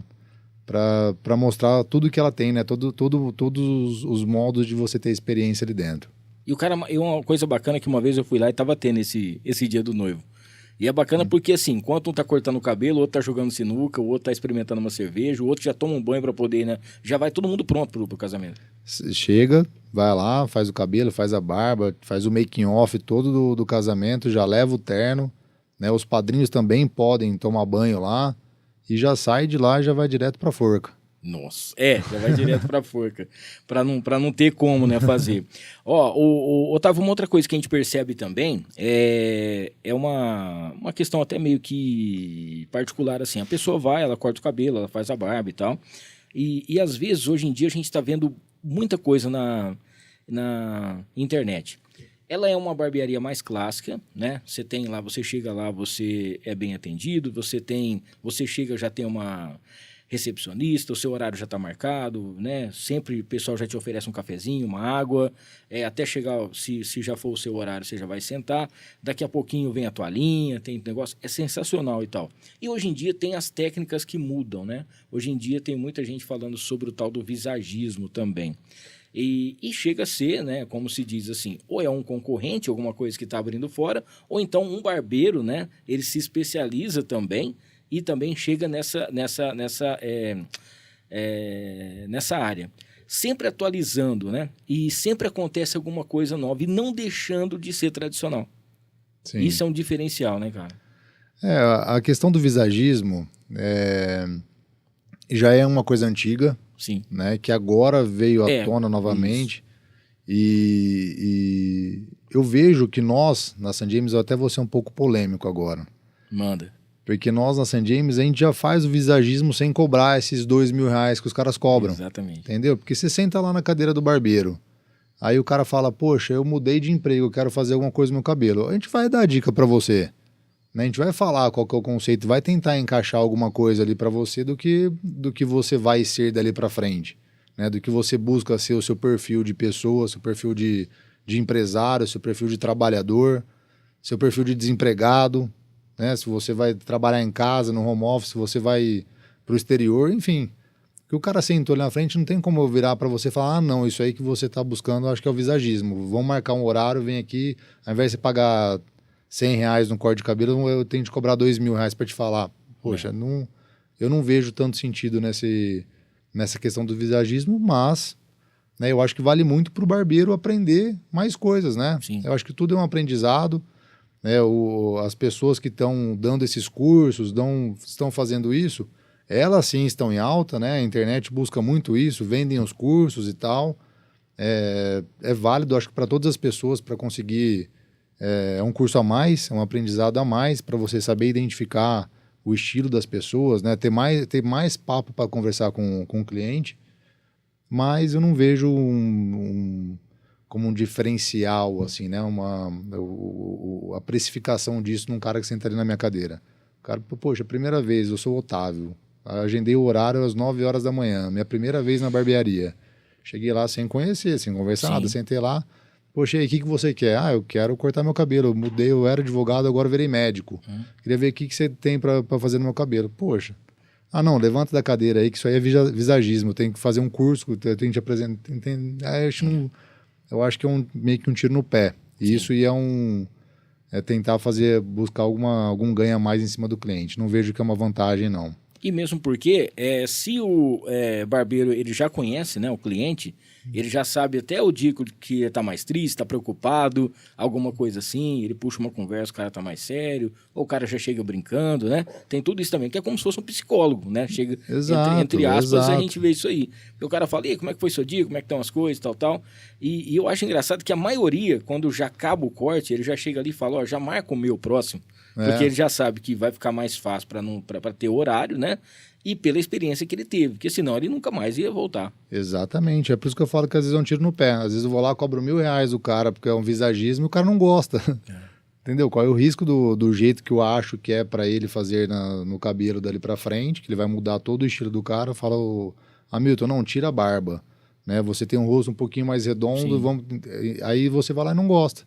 mostrar tudo que ela tem, né? Todos os modos de você ter experiência ali dentro. E uma coisa bacana que uma vez eu fui lá e tava tendo esse dia do noivo. E é bacana porque, assim, enquanto um tá cortando o cabelo, o outro tá jogando sinuca, o outro tá experimentando uma cerveja, o outro já toma um banho pra poder, né? Já vai todo mundo pronto pro casamento. Chega, vai lá, faz o cabelo, faz a barba, faz o making off todo do casamento, já leva o terno, né? Os padrinhos também podem tomar banho lá e já sai de lá e já vai direto pra forca. Nossa, já vai direto pra forca, pra não ter como, né, fazer. Ó, Otávio, uma outra coisa que a gente percebe também é uma questão até meio que particular, assim, a pessoa vai, ela corta o cabelo, ela faz a barba e tal, e às vezes, hoje em dia, a gente está vendo muita coisa na internet. Ela é uma barbearia mais clássica, né? Você chega lá, você é bem atendido, você chega, já tem uma recepcionista, o seu horário já está marcado, né? Sempre o pessoal já te oferece um cafezinho, uma água, até chegar, se já for o seu horário, você já vai sentar, daqui a pouquinho vem a toalhinha, tem negócio, é sensacional e tal. E hoje em dia tem as técnicas que mudam, né? Hoje em dia tem muita gente falando sobre o tal do visagismo também. E chega a ser, né, como se diz assim, ou é um concorrente, alguma coisa que está abrindo fora, ou então um barbeiro, né, ele se especializa também e também chega nessa área. Sempre atualizando, né, e sempre acontece alguma coisa nova e não deixando de ser tradicional. Sim. Isso é um diferencial, né, cara? A questão do visagismo já é uma coisa antiga, Sim. né, que agora veio à tona novamente. E eu vejo que nós, na St. James, eu até vou ser um pouco polêmico agora. Manda. Porque nós, na St. James, a gente já faz o visagismo sem cobrar esses R$2.000 que os caras cobram. Exatamente. Entendeu? Porque você senta lá na cadeira do barbeiro, aí o cara fala, poxa, eu mudei de emprego, eu quero fazer alguma coisa no meu cabelo. A gente vai dar dica pra você. Né? A gente vai falar qual que é o conceito, vai tentar encaixar alguma coisa ali pra você do que você vai ser dali pra frente. Né? Do que você busca ser o seu perfil de pessoa, seu perfil de empresário, seu perfil de trabalhador, seu perfil de desempregado, né? Se você vai trabalhar em casa, no home office, se você vai pro exterior, enfim. Que o cara sentou ali na frente, não tem como eu virar para você e falar, ah, não, isso aí que você tá buscando, eu acho que é o visagismo. Vamos marcar um horário, vem aqui, ao invés de você pagar R$100 no corte de cabelo, eu tenho que cobrar R$2.000 para te falar. Poxa, não... eu não vejo tanto sentido nessa questão do visagismo, mas, né, eu acho que vale muito para o barbeiro aprender mais coisas, né? Sim. Eu acho que tudo é um aprendizado, né? As pessoas que estão dando esses cursos, estão fazendo isso, elas sim estão em alta, né? A internet busca muito isso, vendem os cursos e tal. É válido, acho que para todas as pessoas, para conseguir um curso a mais, um aprendizado a mais, para você saber identificar o estilo das pessoas, né? Ter mais papo para conversar com o cliente, mas eu não vejo como um diferencial, assim, né? A precificação disso num cara que senta ali na minha cadeira. O cara, poxa, primeira vez, eu sou o Otávio, agendei o horário às 9 horas da manhã, minha primeira vez na barbearia. Cheguei lá sem conhecer, sem conversar nada, sentei lá. Poxa, e aí, o que você quer? Eu quero cortar meu cabelo. Eu mudei, eu era advogado, agora eu virei médico. Queria ver o que você tem para fazer no meu cabelo. Poxa, não, levanta da cadeira aí, que isso aí é visagismo. Eu tenho que fazer um curso, eu tenho que te apresentar. Eu acho que é meio que um tiro no pé. E isso é tentar buscar algum ganho a mais em cima do cliente. Não vejo que é uma vantagem, não. E mesmo porque, se o barbeiro ele já conhece, né, o cliente, ele já sabe até o dia que ele está mais triste, está preocupado, alguma coisa assim, ele puxa uma conversa, o cara está mais sério, ou o cara já chega brincando, né? Tem tudo isso também, que é como se fosse um psicólogo, né? Chega, exato, entre aspas, exato. A gente vê isso aí. E o cara fala, e aí, como é que foi seu dia, como é que estão as coisas, tal. E eu acho engraçado que a maioria, quando já acaba o corte, ele já chega ali e fala, já marca o meu próximo. Porque ele já sabe que vai ficar mais fácil para ter horário, né? E pela experiência que ele teve, porque senão ele nunca mais ia voltar. Exatamente, é por isso que eu falo que às vezes é um tiro no pé. Às vezes eu vou lá, cobro R$1.000 do cara, porque é um visagismo e o cara não gosta. Entendeu? Qual é o risco do jeito que eu acho que é para ele fazer no cabelo dali para frente, que ele vai mudar todo o estilo do cara. Fala, Hamilton, não, tira a barba. Né? Você tem um rosto um pouquinho mais redondo, aí você vai lá e não gosta.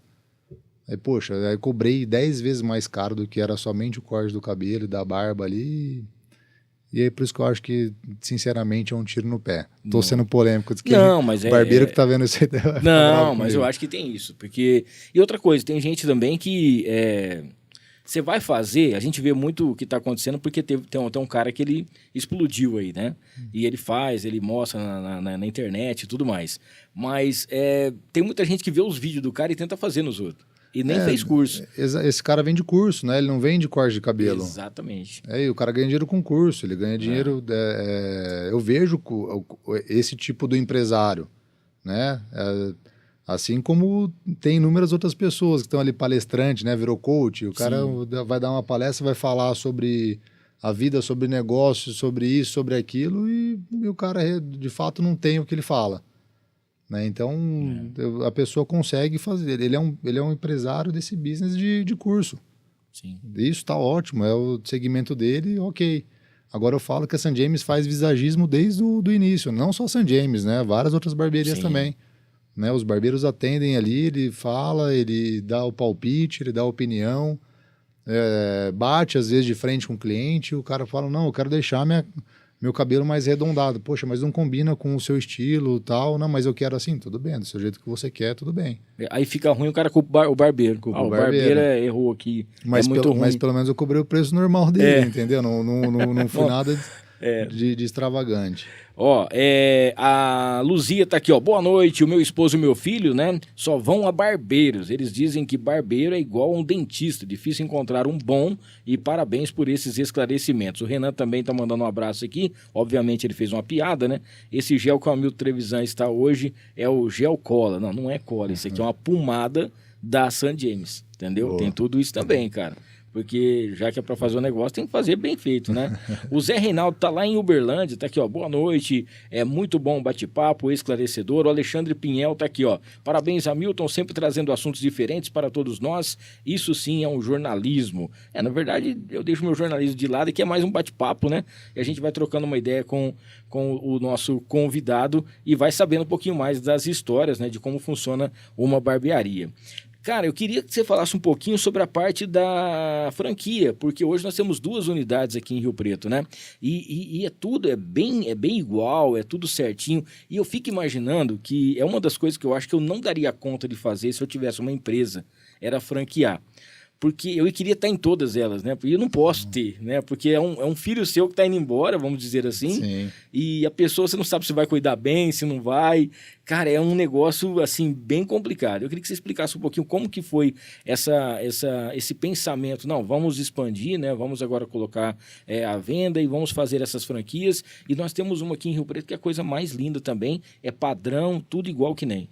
Aí, poxa, aí cobrei 10 vezes mais caro do que era somente o corte do cabelo e da barba ali. E aí, por isso que eu acho que, sinceramente, é um tiro no pé. Tô sendo polêmico. Mas o barbeiro que tá vendo isso aí... Não, mas eu acho que tem isso. Porque... E outra coisa, tem gente também que... Você vai fazer... A gente vê muito o que tá acontecendo porque tem um cara que ele explodiu aí, né? E ele mostra na internet e tudo mais. Mas tem muita gente que vê os vídeos do cara e tenta fazer nos outros. E nem fez curso. Esse cara vende curso, né? Ele não vende corte de cabelo. Exatamente. E o cara ganha dinheiro com curso, ele ganha dinheiro... eu vejo esse tipo do empresário, né? Assim como tem inúmeras outras pessoas que estão ali palestrantes, né? Virou coach, o cara vai dar uma palestra, vai falar sobre a vida, sobre negócios, sobre isso, sobre aquilo, e o cara, de fato, não tem o que ele fala. Né? Então, a pessoa consegue fazer. Ele é um empresário desse business de curso. Sim. Isso está ótimo, é o segmento dele, ok. Agora eu falo que a St. James faz visagismo desde o início, não só a St. James, né? Várias outras barbearias também. Né? Os barbeiros atendem ali, ele fala, ele dá o palpite, ele dá a opinião, bate às vezes de frente com o cliente, o cara fala, não, eu quero deixar meu cabelo mais arredondado. Poxa, mas não combina com o seu estilo e tal. Não, mas eu quero assim. Tudo bem, do seu jeito que você quer, tudo bem. Aí fica ruim, o cara culpa o barbeiro. O barbeiro errou aqui. Mas, muito ruim. Mas pelo menos eu cobrei o preço normal dele, entendeu? Não fui nada de extravagante. A Luzia tá aqui, boa noite, o meu esposo e o meu filho, né, só vão a barbeiros. Eles dizem que barbeiro é igual a um dentista, difícil encontrar um bom, e parabéns por esses esclarecimentos. O Renan também tá mandando um abraço aqui, obviamente ele fez uma piada, né, esse gel que o Hamilton Trevisan está hoje é o gel cola, não é cola, isso aqui é uma pomada da St. James, entendeu? Tem tudo isso também, cara. Porque já que é para fazer o negócio, tem que fazer bem feito, né? O Zé Reinaldo tá lá em Uberlândia, tá aqui, boa noite, é muito bom o bate-papo, esclarecedor. O Alexandre Pinhel tá aqui, parabéns, Hamilton, sempre trazendo assuntos diferentes para todos nós. Isso sim é um jornalismo. Na verdade, eu deixo meu jornalismo de lado, que é mais um bate-papo, né? E a gente vai trocando uma ideia com o nosso convidado e vai sabendo um pouquinho mais das histórias, né? De como funciona uma barbearia. Cara, eu queria que você falasse um pouquinho sobre a parte da franquia, porque hoje nós temos 2 unidades aqui em Rio Preto, né? E é bem igual, é tudo certinho. E eu fico imaginando que é uma das coisas que eu acho que eu não daria conta de fazer se eu tivesse uma empresa, era franquear. porque eu queria estar em todas elas, né? E eu não posso ter, né? Porque é um filho seu que está indo embora, vamos dizer assim. Sim. E a pessoa, você não sabe se vai cuidar bem, se não vai. Cara, é um negócio, assim, bem complicado. Eu queria que você explicasse um pouquinho como que foi esse pensamento. Não, vamos expandir, né? Vamos agora colocar à venda e vamos fazer essas franquias. E nós temos uma aqui em Rio Preto que é a coisa mais linda também. É padrão, tudo igual que nem.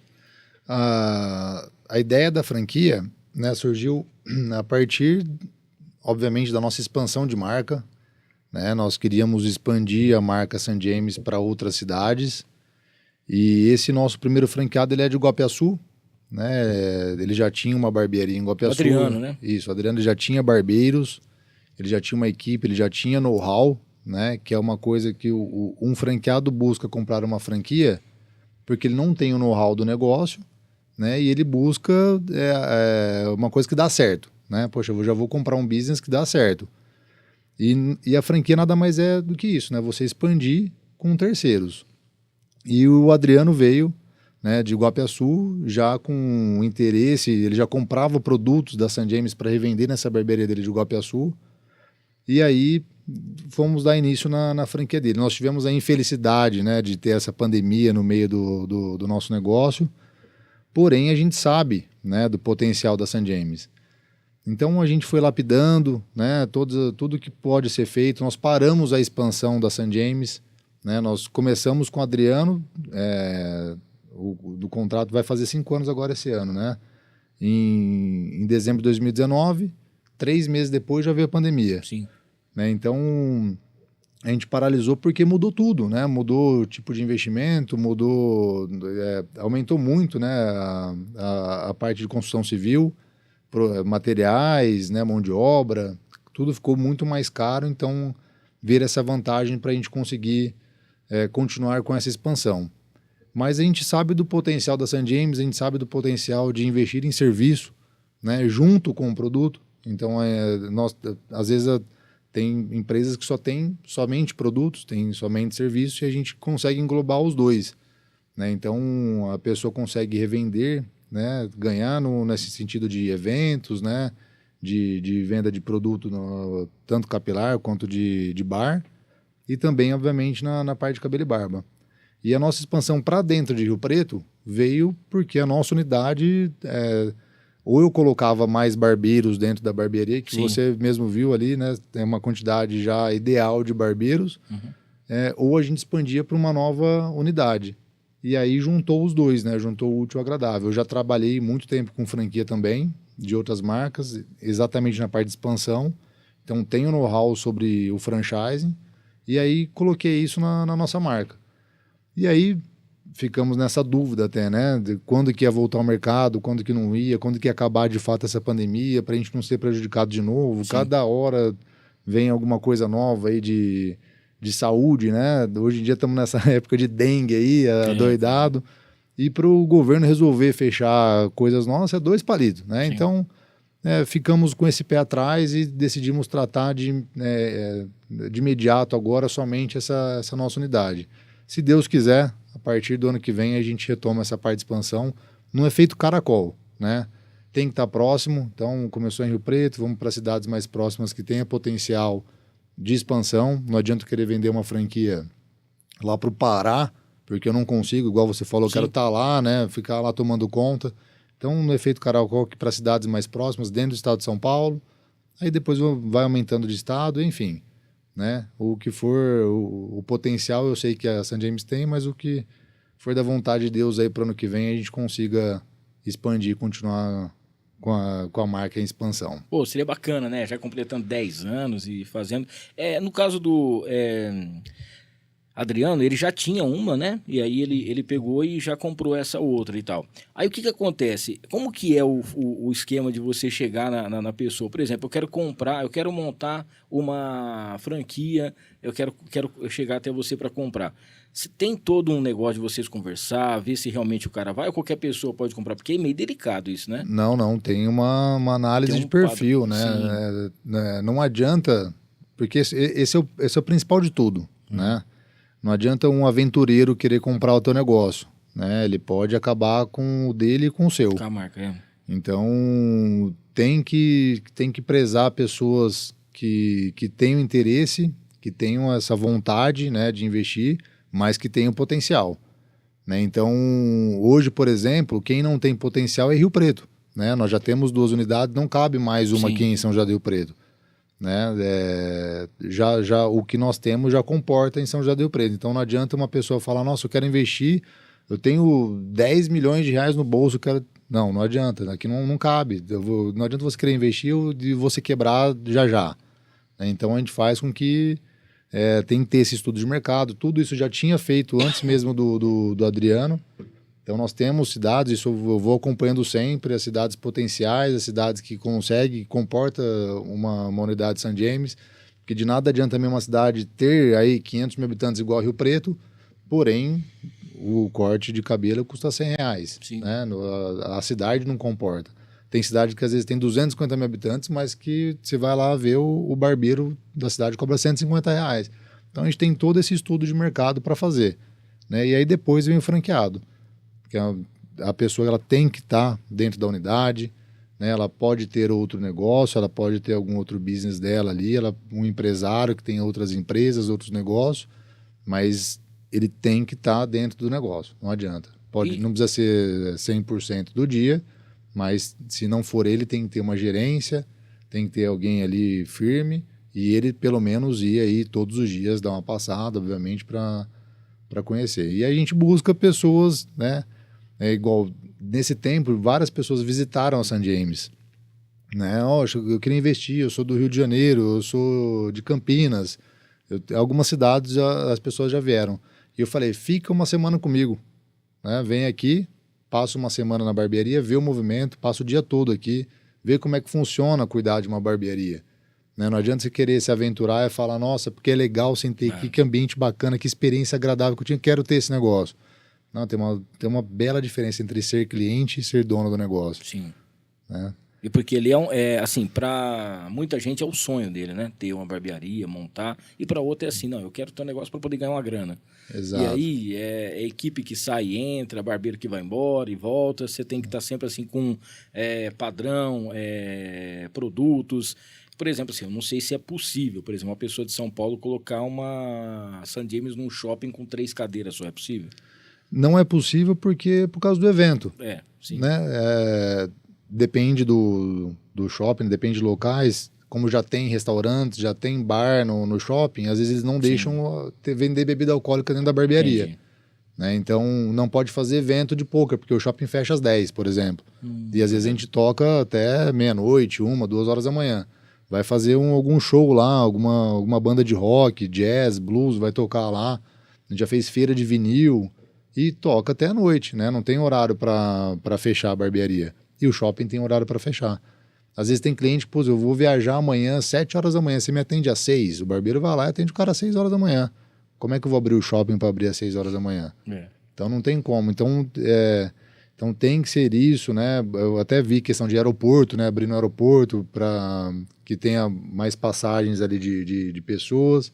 A ideia da franquia, né, surgiu a partir, obviamente, da nossa expansão de marca, né? Nós queríamos expandir a marca St. James para outras cidades, e esse nosso primeiro franqueado, ele é de Guapiaçu, né? Ele já tinha uma barbearia em Guapiaçu. Adriano, né? Isso, o Adriano já tinha barbeiros, ele já tinha uma equipe, ele já tinha know-how, né? Que é uma coisa que um franqueado busca comprar uma franquia porque ele não tem o know-how do negócio, né? E ele busca uma coisa que dá certo, né? Poxa, eu já vou comprar um business que dá certo. E a franquia nada mais é do que isso, né? Você expandir com terceiros. E o Adriano veio, né, de Guapiaçu, já com interesse, ele já comprava produtos da St. James para revender nessa barbearia dele de Guapiaçu. E aí fomos dar início na franquia dele. Nós tivemos a infelicidade, né, de ter essa pandemia no meio do nosso negócio. Porém, a gente sabe, né, do potencial da St. James. Então, a gente foi lapidando, né, tudo que pode ser feito. Nós paramos a expansão da St. James, né, nós começamos com o Adriano, do contrato vai fazer 5 anos agora esse ano, né? Em dezembro de 2019, 3 meses depois já veio a pandemia. Sim. Né, então, a gente paralisou porque mudou tudo, né? Mudou o tipo de investimento, aumentou muito, né, a parte de construção civil, materiais, né, mão de obra, tudo ficou muito mais caro, então ver essa vantagem para a gente conseguir continuar com essa expansão. Mas a gente sabe do potencial da St. James, a gente sabe do potencial de investir em serviço, né, junto com o produto. Então, nós, às vezes, tem empresas que só têm somente produtos, tem somente serviços, e a gente consegue englobar os dois, né? Então, a pessoa consegue revender, né, ganhar nesse sentido de eventos, né, de venda de produto, tanto capilar quanto de bar, e também, obviamente, na parte de cabelo e barba. E a nossa expansão para dentro de Rio Preto veio porque a nossa unidade... ou eu colocava mais barbeiros dentro da barbearia, que Sim. você mesmo viu ali, né? Tem uma quantidade já ideal de barbeiros, ou a gente expandia para uma nova unidade. E aí juntou os dois, né? Juntou o útil ao agradável. Eu já trabalhei muito tempo com franquia também, de outras marcas, exatamente na parte de expansão. Então tenho know-how sobre o franchising, e aí coloquei isso na nossa marca. E aí ficamos nessa dúvida até, né? De quando que ia voltar ao mercado, quando que não ia, quando que ia acabar de fato essa pandemia, para a gente não ser prejudicado de novo. Sim. Cada hora vem alguma coisa nova aí de saúde, né? Hoje em dia estamos nessa época de dengue aí, doidado. E para o governo resolver fechar coisas nossas é 2 palitos, né? Sim. Então, ficamos com esse pé atrás e decidimos tratar de imediato agora somente essa nossa unidade. Se Deus quiser, a partir do ano que vem a gente retoma essa parte de expansão no efeito caracol, né? Tem que estar próximo, então começou em Rio Preto, vamos para cidades mais próximas que tenham potencial de expansão. Não adianta querer vender uma franquia lá para o Pará, porque eu não consigo, igual você falou, eu quero estar lá, né? Ficar lá tomando conta. Então, no efeito caracol, para cidades mais próximas, dentro do estado de São Paulo, aí depois vai aumentando de estado, enfim. Né? O que for o potencial, eu sei que a St. James tem, mas o que for da vontade de Deus aí para o ano que vem, a gente consiga expandir, continuar com a marca em expansão. Pô, seria bacana, né? Já completando 10 anos e fazendo... no caso do Adriano, ele já tinha uma, né? E aí ele pegou e já comprou essa outra e tal. Aí o que acontece? Como que é o esquema de você chegar na pessoa? Por exemplo, eu quero montar uma franquia, eu quero chegar até você para comprar. Se tem todo um negócio de vocês conversar, ver se realmente o cara vai, ou qualquer pessoa pode comprar, porque é meio delicado isso, né? Não, tem uma análise de perfil, né? Não adianta, porque esse é o principal de tudo, né? Não adianta um aventureiro querer comprar o teu negócio, né? Ele pode acabar com o dele e com o seu. Com a marca, Então, tem que prezar pessoas que tenham interesse, que tenham essa vontade, né, de investir, mas que tenham potencial. Né? Então, hoje, por exemplo, quem não tem potencial é Rio Preto. Né? Nós já temos 2 unidades, não cabe mais uma aqui em São José do Rio Preto. Né? Já o que nós temos já comporta em São José do Rio Preto. Então não adianta uma pessoa falar, nossa, eu quero investir, eu tenho 10 milhões de reais no bolso, eu quero... Não adianta, aqui não cabe. Não adianta você querer investir e você quebrar já. Né? Então a gente faz com que tem que ter esse estudo de mercado, tudo isso já tinha feito antes mesmo do Adriano. Então nós temos cidades, isso eu vou acompanhando sempre, as cidades potenciais, as cidades que conseguem, comporta uma unidade de St. James, porque de nada adianta também uma cidade ter aí 500 mil habitantes igual a Rio Preto, porém o corte de cabelo custa R$100, né? A cidade não comporta. Tem cidade que às vezes tem 250 mil habitantes, mas que você vai lá ver o barbeiro da cidade cobra R$150. Então a gente tem todo esse estudo de mercado para fazer. Né? E aí depois vem o franqueado. Que a pessoa ela tem que estar dentro da unidade, né? Ela pode ter outro negócio, ela pode ter algum outro business dela ali, um empresário que tem outras empresas, outros negócios, mas ele tem que estar dentro do negócio, não adianta. Não precisa ser 100% do dia, mas se não for ele, tem que ter uma gerência, tem que ter alguém ali firme e ele pelo menos ir aí todos os dias dar uma passada, obviamente, para conhecer. E aí a gente busca pessoas, né? Igual, nesse tempo, várias pessoas visitaram a St. James. Né? Eu queria investir, eu sou do Rio de Janeiro, eu sou de Campinas. Algumas cidades as pessoas já vieram. E eu falei, fica uma semana comigo. Né? Vem aqui, passa uma semana na barbearia, vê o movimento, passa o dia todo aqui, vê como é que funciona cuidar de uma barbearia. Né? Não adianta você querer se aventurar e falar, nossa, porque é legal, sentei aqui, que ambiente bacana, que experiência agradável que eu tinha, quero ter esse negócio. Não, tem uma bela diferença entre ser cliente e ser dono do negócio. Sim. Né? E porque ele assim, para muita gente é o sonho dele, né? Ter uma barbearia, montar. E para outra é assim, não, eu quero ter um negócio para poder ganhar uma grana. Exato. E aí é equipe que sai e entra, barbeiro que vai embora e volta. Você tem que estar sempre assim com padrão, produtos. Por exemplo, assim, eu não sei se é possível, por exemplo, uma pessoa de São Paulo colocar uma St. James num shopping com 3 cadeiras, só é possível? Não é possível por causa do evento. Sim. Né? Depende do shopping, depende de locais. Como já tem restaurantes, já tem bar no shopping, às vezes eles não deixam vender bebida alcoólica dentro da barbearia. Né? Então, não pode fazer evento de poker, porque o shopping fecha às 10, por exemplo. E às vezes a gente toca até meia-noite, 1, 2 horas da manhã. Vai fazer algum show lá, alguma banda de rock, jazz, blues, vai tocar lá. A gente já fez feira de vinil e toca até a noite, né? Não tem horário para fechar a barbearia. E o shopping tem horário para fechar. Às vezes tem cliente, pô, eu vou viajar amanhã, 7 horas da manhã, você me atende às 6. O barbeiro vai lá e atende o cara às 6 horas da manhã. Como é que eu vou abrir o shopping para abrir às 6 horas da manhã? Então não tem como. Então tem que ser isso, né? Eu até vi questão de aeroporto, né? Abrir no aeroporto para que tenha mais passagens ali de pessoas.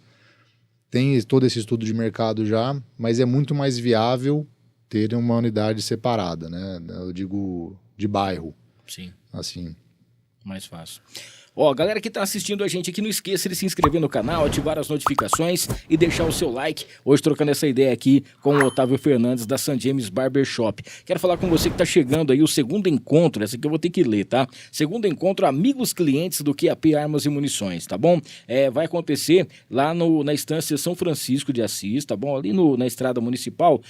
Tem todo esse estudo de mercado já, mas é muito mais viável ter uma unidade separada, né? Eu digo de bairro. Sim. Assim. Mais fácil. Ó, galera que tá assistindo a gente aqui, não esqueça de se inscrever no canal, ativar as notificações e deixar o seu like. Hoje trocando essa ideia aqui com o Otávio Fernandes da St. James Barbershop. Quero falar com você que tá chegando aí o segundo encontro, essa aqui eu vou ter que ler, tá? Segundo encontro Amigos Clientes do QAP Armas e Munições, tá bom? Vai acontecer lá na estância São Francisco de Assis, tá bom? Ali na estrada municipal,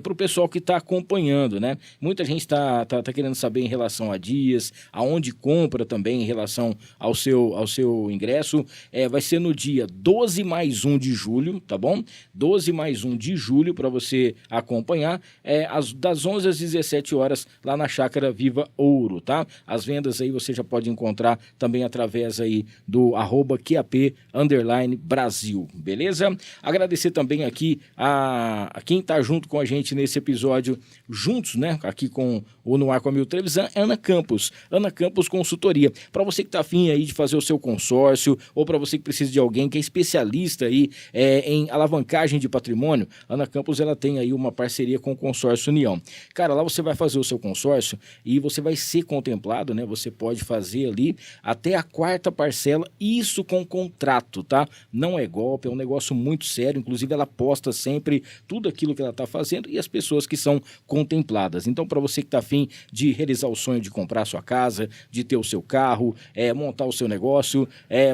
pro pessoal que tá acompanhando, né? Muita gente tá querendo saber em relação a dias, aonde compra também em relação ao seu ingresso. Vai ser no dia 12+1 de julho, tá bom? 12+1 de julho para você acompanhar, das 11 às 17 horas lá na Chácara Viva Ouro, tá? As vendas aí você já pode encontrar também através aí do @QAP_Brasil, beleza? Agradecer também aqui a quem tá junto com a gente nesse episódio, juntos, né? Aqui com o No Ar com a Mil Trevisan, Ana Campos Consultoria. Para você você que está afim aí de fazer o seu consórcio, ou para você que precisa de alguém que é especialista aí em alavancagem de patrimônio, a Ana Campos ela tem aí uma parceria com o Consórcio União. Cara, lá você vai fazer o seu consórcio e você vai ser contemplado, né? Você pode fazer ali até a 4ª parcela, isso com contrato, tá? Não é golpe, é um negócio muito sério, inclusive ela posta sempre tudo aquilo que ela está fazendo e as pessoas que são contempladas. Então, para você que está afim de realizar o sonho de comprar a sua casa, de ter o seu carro, montar o seu negócio,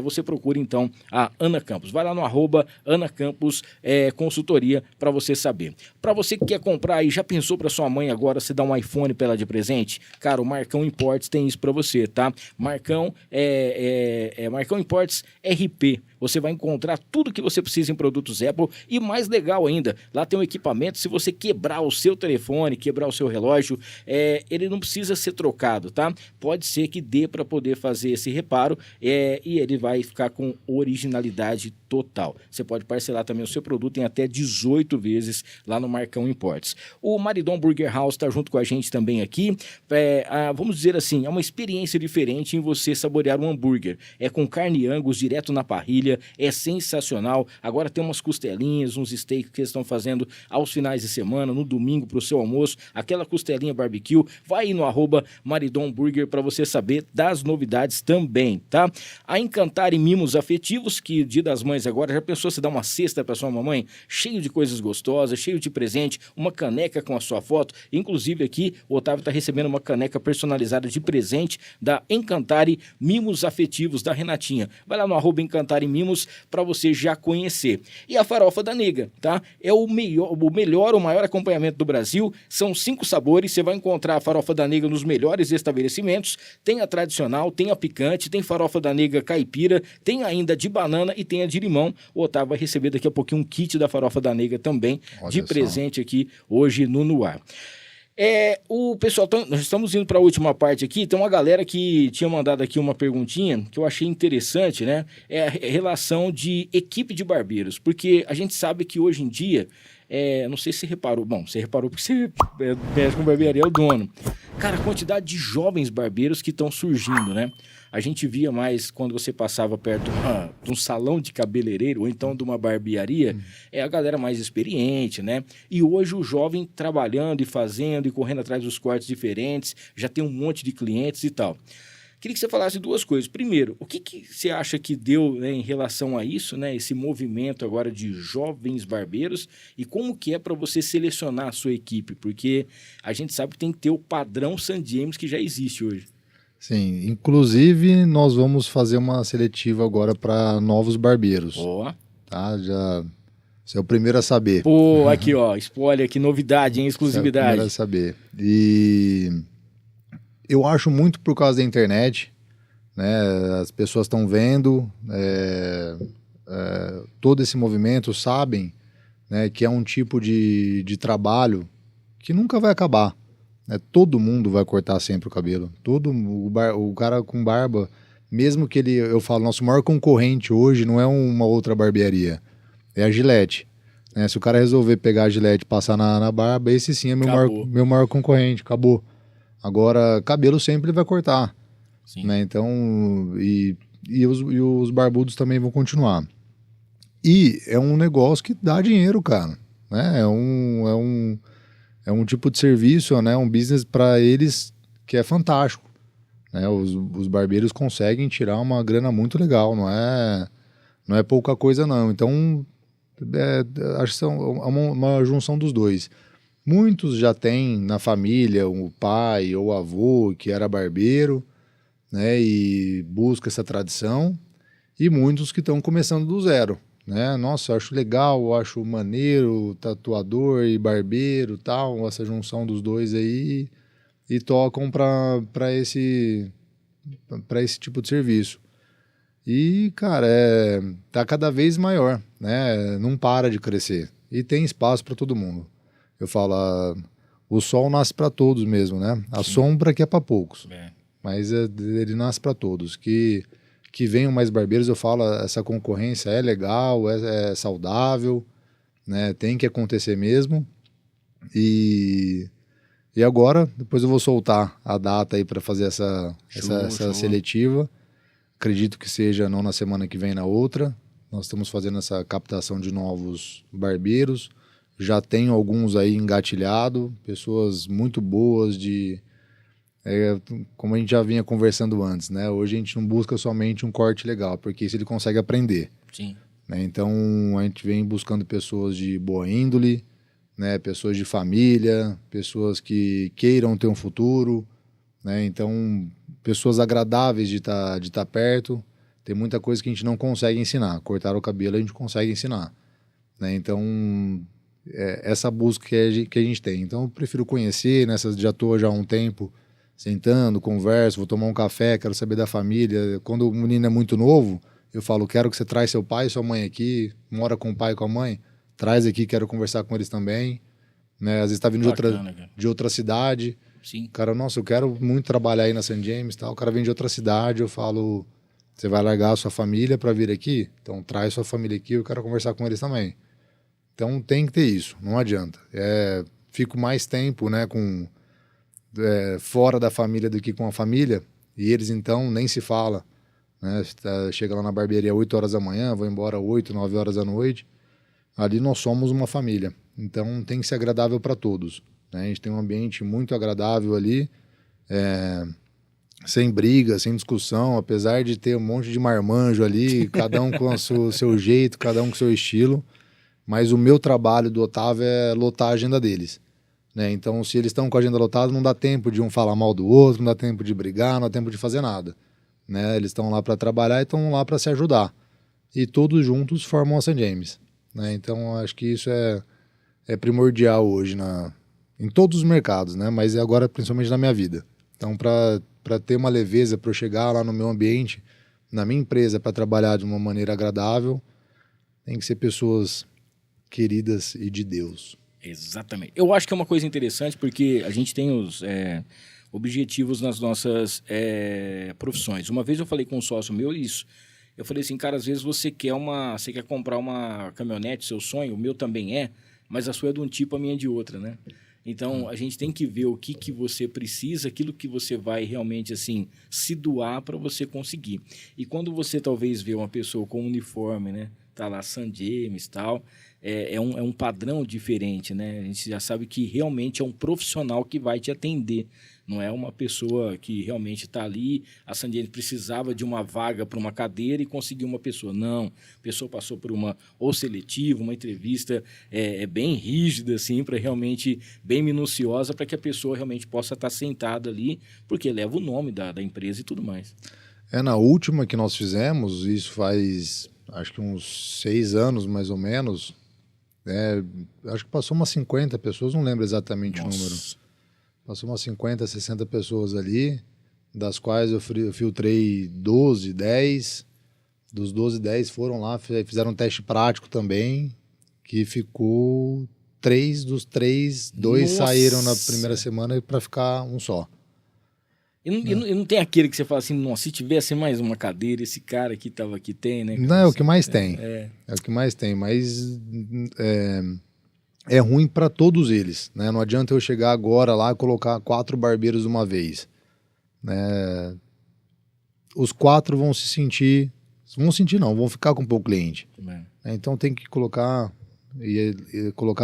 você procura então a Ana Campos. Vai lá no @Ana Campos Consultoria para você saber. Para você que quer comprar e já pensou para sua mãe agora se dar um iPhone para ela de presente? Cara, o Marcão Imports tem isso para você, tá? Marcão Marcão Imports RP. Você vai encontrar tudo que você precisa em produtos Apple e mais legal ainda, lá tem um equipamento, se você quebrar o seu telefone, quebrar o seu relógio, ele não precisa ser trocado, tá? Pode ser que dê para poder fazer esse reparo e ele vai ficar com originalidade total. Você pode parcelar também o seu produto em até 18 vezes lá no Marcão Imports. O Maridon Burger House está junto com a gente também aqui. Vamos dizer assim, é uma experiência diferente em você saborear um hambúrguer. É com carne Angus direto na parrilha, é sensacional. Agora tem umas costelinhas, uns steaks que eles estão fazendo aos finais de semana, no domingo para o seu almoço, aquela costelinha barbecue. Vai aí no @Maridon Burger para você saber das novidades também, tá? A Encantare Mimos Afetivos, que Dia das Mães agora, já pensou se dar uma cesta para sua mamãe? Cheio de coisas gostosas, cheio de presente, uma caneca com a sua foto. Inclusive aqui, o Otávio está recebendo uma caneca personalizada de presente da Encantare Mimos Afetivos, da Renatinha. Vai lá no @Encantare Mimos para você já conhecer. E a Farofa da Nega, tá? É o maior acompanhamento do Brasil. São 5 sabores. Você vai encontrar a Farofa da Nega nos melhores estabelecimentos. Tem a tradicional, tem a picante, tem Farofa da Nega caipira, tem ainda de banana e tem a de limão. O Otávio vai receber daqui a pouquinho um kit da Farofa da Nega também, de presente aqui hoje no Ar. O pessoal, nós estamos indo para a última parte aqui. Tem uma galera que tinha mandado aqui uma perguntinha que eu achei interessante, né? É a relação de equipe de barbeiros, porque a gente sabe que hoje em dia, não sei se você reparou, você reparou porque você mexe com barbearia, é o dono. Cara, a quantidade de jovens barbeiros que estão surgindo, né? A gente via mais quando você passava perto de um salão de cabeleireiro ou então de uma barbearia, a galera mais experiente, né? E hoje o jovem trabalhando e fazendo e correndo atrás dos cortes diferentes, já tem um monte de clientes e tal. Queria que você falasse 2 coisas. Primeiro, o que você acha que deu, né, em relação a isso, né, esse movimento agora de jovens barbeiros, e como que é para você selecionar a sua equipe? Porque a gente sabe que tem que ter o padrão St. James que já existe hoje. Sim, inclusive nós vamos fazer uma seletiva agora para novos barbeiros. Tá? Você é o primeiro a saber. Pô, aqui ó, spoiler, que novidade, hein? Exclusividade. Você é o primeiro a saber. E eu acho muito por causa da internet, né? As pessoas estão vendo todo esse movimento, sabem, né, que é um tipo de trabalho que nunca vai acabar. Todo mundo vai cortar sempre o cabelo. O cara com barba, mesmo que eu falo, nosso maior concorrente hoje não é uma outra barbearia, é a Gillette. Se o cara resolver pegar a Gillette e passar na barba, esse sim é meu maior concorrente, acabou. Agora, cabelo sempre ele vai cortar. Sim. Né? Então, e os barbudos também vão continuar. E é um negócio que dá dinheiro, cara. Né? É um tipo de serviço, né? Um business para eles que é fantástico. Né? Os barbeiros conseguem tirar uma grana muito legal, não é pouca coisa não. Então, acho que são uma junção dos dois. Muitos já têm na família o pai ou o avô que era barbeiro, né? E busca essa tradição. E muitos que estão começando do zero. Né? Nossa, eu acho legal, eu acho maneiro, tatuador e barbeiro, tal, essa junção dos dois aí, e tocam para esse tipo de serviço. E, cara, tá cada vez maior, né? Não para de crescer e tem espaço para todo mundo. Eu falo, o sol nasce para todos mesmo, né? A sombra que é para poucos, mas ele nasce para todos. Que venham mais barbeiros, eu falo, essa concorrência é legal, é saudável, né? Tem que acontecer mesmo. E agora, depois eu vou soltar a data aí para fazer essa seletiva. Acredito que seja não na semana que vem, na outra. Nós estamos fazendo essa captação de novos barbeiros. Já tenho alguns aí engatilhado, pessoas muito boas como a gente já vinha conversando antes, né? Hoje a gente não busca somente um corte legal, porque isso ele consegue aprender. Sim. Né? Então a gente vem buscando pessoas de boa índole, né? Pessoas de família, pessoas que queiram ter um futuro, né? Então pessoas agradáveis de tá perto. Tem muita coisa que a gente não consegue ensinar. Cortar o cabelo a gente consegue ensinar, né? Então essa busca que a gente tem. Então eu prefiro conhecer, né? Já estou já há um tempo sentando, converso, vou tomar um café, quero saber da família. Quando o menino é muito novo, eu falo, quero que você traz seu pai e sua mãe aqui, mora com o pai e com a mãe, traz aqui, quero conversar com eles também. Né? Às vezes está vindo de outra cidade. Sim. Cara, nossa, eu quero muito trabalhar aí na St. James, tal. O cara vem de outra cidade, eu falo, você vai largar a sua família para vir aqui? Então traz sua família aqui, eu quero conversar com eles também. Então tem que ter isso, não adianta. Fico mais tempo, né, fora da família do que com a família, e eles então nem se fala. Né? Chega lá na barbearia 8 horas da manhã, vou embora 8, 9 horas da noite. Ali nós somos uma família, então tem que ser agradável para todos. Né? A gente tem um ambiente muito agradável ali, sem briga, sem discussão, apesar de ter um monte de marmanjo ali, cada um com o seu jeito, cada um com o seu estilo. Mas o meu trabalho do Otávio é lotar a agenda deles. Né? Então, se eles estão com a agenda lotada, não dá tempo de um falar mal do outro, não dá tempo de brigar, não dá tempo de fazer nada. Né? Eles estão lá para trabalhar e estão lá para se ajudar. E todos juntos formam a St. James. Né? Então, acho que isso é primordial hoje em todos os mercados, né? Mas agora principalmente na minha vida. Então, para ter uma leveza, para eu chegar lá no meu ambiente, na minha empresa, para trabalhar de uma maneira agradável, tem que ser pessoas queridas e de Deus. Exatamente. Eu acho que é uma coisa interessante porque a gente tem os objetivos nas nossas profissões. Uma vez eu falei com um sócio meu isso. Eu falei assim, cara, às vezes você quer comprar uma caminhonete, seu sonho, o meu também mas a sua é de um tipo, a minha é de outra, né? Então, a gente tem que ver o que você precisa, aquilo que você vai realmente, assim, se doar para você conseguir. E quando você talvez vê uma pessoa com um uniforme, né? Tá lá, St. James e tal, é um padrão diferente, né? A gente já sabe que realmente é um profissional que vai te atender. Não é uma pessoa que realmente está ali, a St. James precisava de uma vaga para uma cadeira e conseguiu uma pessoa. Não, a pessoa passou por uma seletiva, uma entrevista bem rígida, assim, para realmente, bem minuciosa, para que a pessoa realmente possa estar sentada ali, porque leva o nome da empresa e tudo mais. Na última que nós fizemos, isso faz, acho que uns 6 anos, mais ou menos, acho que passou umas 50 pessoas, não lembro exatamente o número. Passou umas 50, 60 pessoas ali, das quais eu filtrei 12, 10. Dos 12, 10 foram lá, fizeram um teste prático também, que ficou 3 dos 3, 2 saíram na primeira semana para ficar um só. E não tem aquele que você fala assim, nossa, se tivesse mais uma cadeira, esse cara aqui tava aqui, tem, né? Não, é o que mais tem. É o que mais tem, mas é ruim para todos eles, né? Não adianta eu chegar agora lá e colocar 4 barbeiros de uma vez. Né? Os 4 vão vão ficar com pouco cliente. Então tem que colocar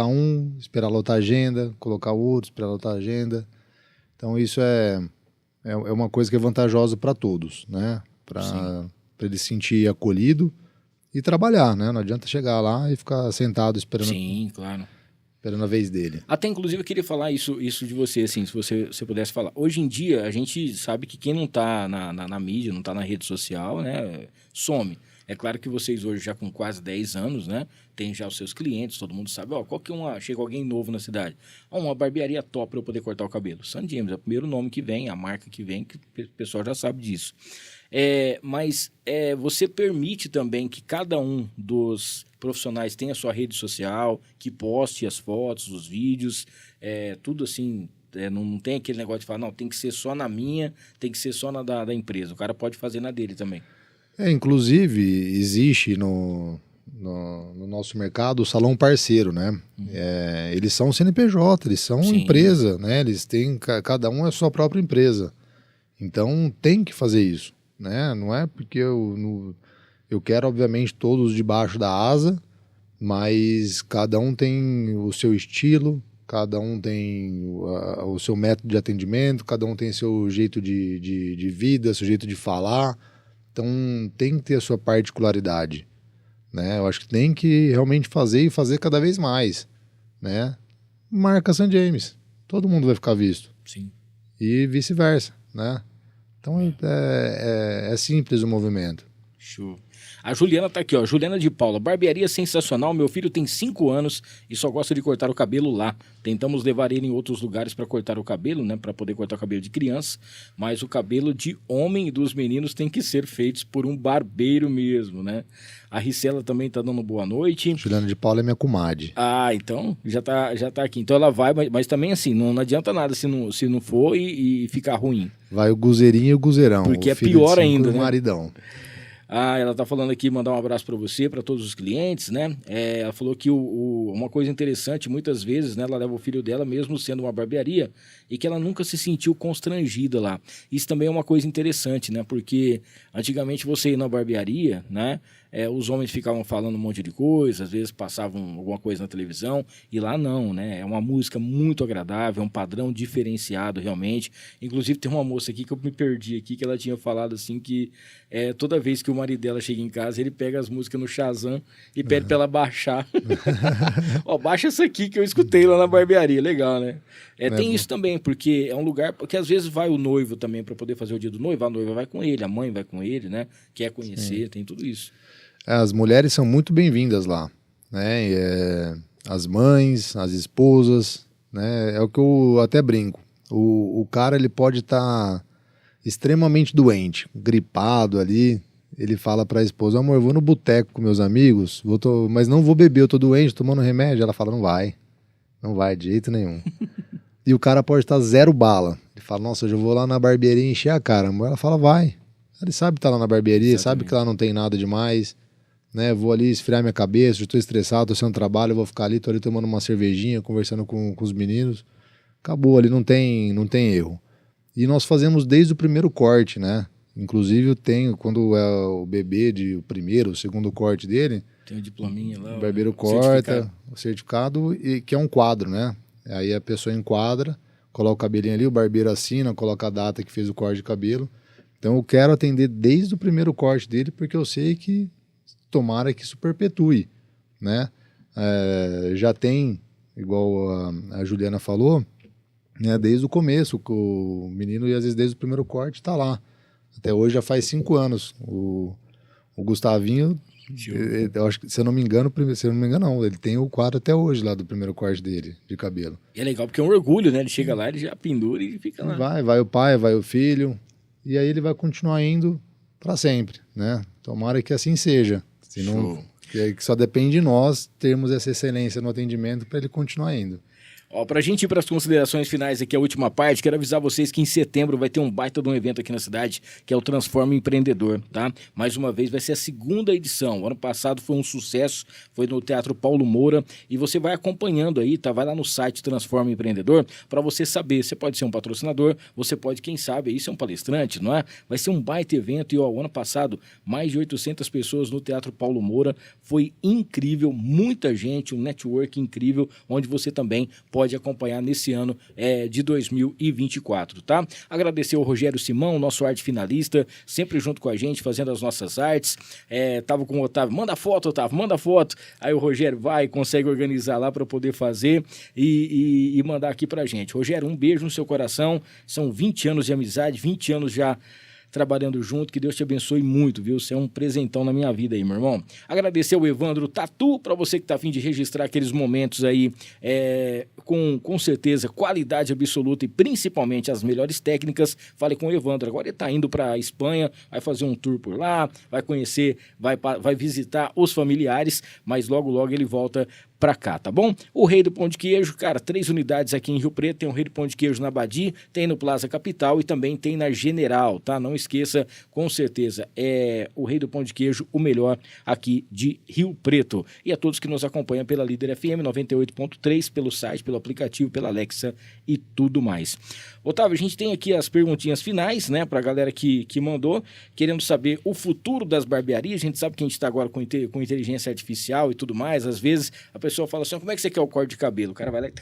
um, esperar lotar a agenda, colocar outro, esperar lotar a agenda. Então isso é uma coisa que é vantajosa para todos, né? Para ele se sentir acolhido e trabalhar, né? Não adianta chegar lá e ficar sentado esperando. Sim, claro. Esperando a vez dele. Até, inclusive, eu queria falar isso de você, assim, se você pudesse falar. Hoje em dia, a gente sabe que quem não está na mídia, não está na rede social, né, some. É claro que vocês hoje, já com quase 10 anos, né, tem já os seus clientes, todo mundo sabe, chega alguém novo na cidade. Uma barbearia top para eu poder cortar o cabelo. St. James é o primeiro nome que vem, a marca que vem, que o pessoal já sabe disso. Mas você permite também que cada um dos profissionais tenha sua rede social, que poste as fotos, os vídeos, tudo assim, não tem aquele negócio de falar, não, tem que ser só na minha, tem que ser só na da empresa, o cara pode fazer na dele também. Inclusive, existe no nosso mercado o salão parceiro, né? Eles são CNPJ, eles são empresa, né? Eles têm, cada um é a sua própria empresa. Então, tem que fazer isso. né? Não é porque eu quero, obviamente, todos debaixo da asa, mas cada um tem o seu estilo, cada um tem o seu método de atendimento, cada um tem seu jeito de vida, seu jeito de falar. Então tem que ter a sua particularidade, né? Eu acho que tem que realmente fazer e fazer cada vez mais, né? Marca St. James, todo mundo vai ficar visto. Sim. E vice-versa, né? Então é simples o movimento. Show. A Juliana tá aqui, ó. Juliana de Paula. Barbearia sensacional. Meu filho tem 5 anos e só gosta de cortar o cabelo lá. Tentamos levar ele em outros lugares para cortar o cabelo, né? Para poder cortar o cabelo de criança. Mas o cabelo de homem e dos meninos tem que ser feito por um barbeiro mesmo, né? A Ricela também tá dando boa noite. Juliana de Paula é minha comadre. Ah, então já tá aqui. Então ela vai, mas também assim, não adianta nada se não for e ficar ruim. Vai o guzeirinho e o guzeirão. Porque o é filho pior de 5 ainda, e o né? maridão. Ah, ela tá falando aqui, mandar um abraço para você, para todos os clientes, né? Ela falou que uma coisa interessante, muitas vezes, né? Ela leva o filho dela, mesmo sendo uma barbearia, e que ela nunca se sentiu constrangida lá. Isso também é uma coisa interessante, né? Porque antigamente você ia na barbearia, né? Os homens ficavam falando um monte de coisa, às vezes passavam alguma coisa na televisão, e lá não, né? É uma música muito agradável, é um padrão diferenciado realmente. Inclusive tem uma moça aqui que eu me perdi aqui, que ela tinha falado assim que toda vez que o marido dela chega em casa, ele pega as músicas no Shazam e pede pra ela baixar. Ó, baixa essa aqui que eu escutei lá na barbearia, legal, né? Tem isso também, porque é um lugar, porque às vezes vai o noivo também para poder fazer o dia do noivo, a noiva vai com ele, a mãe vai com ele, né? Quer conhecer, tem tudo isso. As mulheres são muito bem-vindas lá, né? As mães, as esposas, né? É o que eu até brinco. O cara, ele pode estar extremamente doente, gripado ali. Ele fala para a esposa: amor, eu vou no boteco com meus amigos, mas não vou beber, eu tô doente, tomando remédio. Ela fala: não vai de jeito nenhum. E o cara pode estar 0 bala. Ele fala: nossa, hoje eu vou lá na barbearia encher a cara. Ela fala: vai. Ele sabe que tá lá na barbearia, sabe que lá não tem nada demais, né? Vou ali esfriar minha cabeça, estou estressado, estou sem um trabalho, eu vou ficar ali, tô ali tomando uma cervejinha, conversando com os meninos. Acabou, ali não tem erro. E nós fazemos desde o primeiro corte, né? Inclusive quando é o bebê o primeiro, o segundo corte dele, tem o diplominha lá, o barbeiro corta, o certificado, que é um quadro, né? Aí a pessoa enquadra, coloca o cabelinho ali, o barbeiro assina, coloca a data que fez o corte de cabelo. Então eu quero atender desde o primeiro corte dele, porque eu sei que tomara que isso perpetue, né? Já tem, igual a Juliana falou, né, desde o começo, o menino, e às vezes desde o primeiro corte está lá. Até hoje já faz 5 anos. O Gustavinho, eu acho que, se eu não me engano, não, ele tem o quadro até hoje lá do primeiro corte dele, de cabelo. E é legal porque é um orgulho, né? Ele chega lá, ele já pendura e fica lá. Vai o pai, vai o filho, e aí ele vai continuar indo para sempre, né? Tomara que assim seja. Senão, que só depende de nós termos essa excelência no atendimento para ele continuar indo. Ó, pra gente ir para as considerações finais aqui, a última parte, quero avisar vocês que em setembro vai ter um baita de um evento aqui na cidade, que é o Transforma Empreendedor, tá? Mais uma vez, vai ser a 2ª edição. O ano passado foi um sucesso, foi no Teatro Paulo Moura, e você vai acompanhando aí, tá? Vai lá no site Transforma Empreendedor para você saber. Você pode ser um patrocinador, você pode, quem sabe, aí ser um palestrante, não é? Vai ser um baita evento, e ó, o ano passado, mais de 800 pessoas no Teatro Paulo Moura, foi incrível, muita gente, um network incrível, onde você também pode acompanhar nesse ano de 2024, tá? Agradecer ao Rogério Simão, nosso arte finalista, sempre junto com a gente, fazendo as nossas artes. Tava com o Otávio: manda foto, Otávio, manda foto. Aí o Rogério consegue organizar lá para poder fazer e mandar aqui pra gente. Rogério, um beijo no seu coração. São 20 anos de amizade, 20 anos já trabalhando junto, que Deus te abençoe muito, viu? Você é um presentão na minha vida aí, meu irmão. Agradecer ao Evandro Tatu, para você que tá a fim de registrar aqueles momentos aí com certeza qualidade absoluta e principalmente as melhores técnicas. Fale com o Evandro. Agora ele tá indo para Espanha, vai fazer um tour por lá, vai conhecer, vai visitar os familiares, mas logo ele volta pra cá, tá bom? O Rei do Pão de Queijo, cara, 3 unidades aqui em Rio Preto, tem o Rei do Pão de Queijo na Abadi, tem no Plaza Capital e também tem na General, tá? Não esqueça, com certeza, é o Rei do Pão de Queijo, o melhor aqui de Rio Preto. E a todos que nos acompanham pela Líder FM 98.3, pelo site, pelo aplicativo, pela Alexa e tudo mais. Otávio, a gente tem aqui as perguntinhas finais, né, pra galera que mandou, querendo saber o futuro das barbearias. A gente sabe que a gente tá agora com inteligência artificial e tudo mais. Às vezes a pessoa fala assim, como é que você quer o corte de cabelo? O cara vai lá e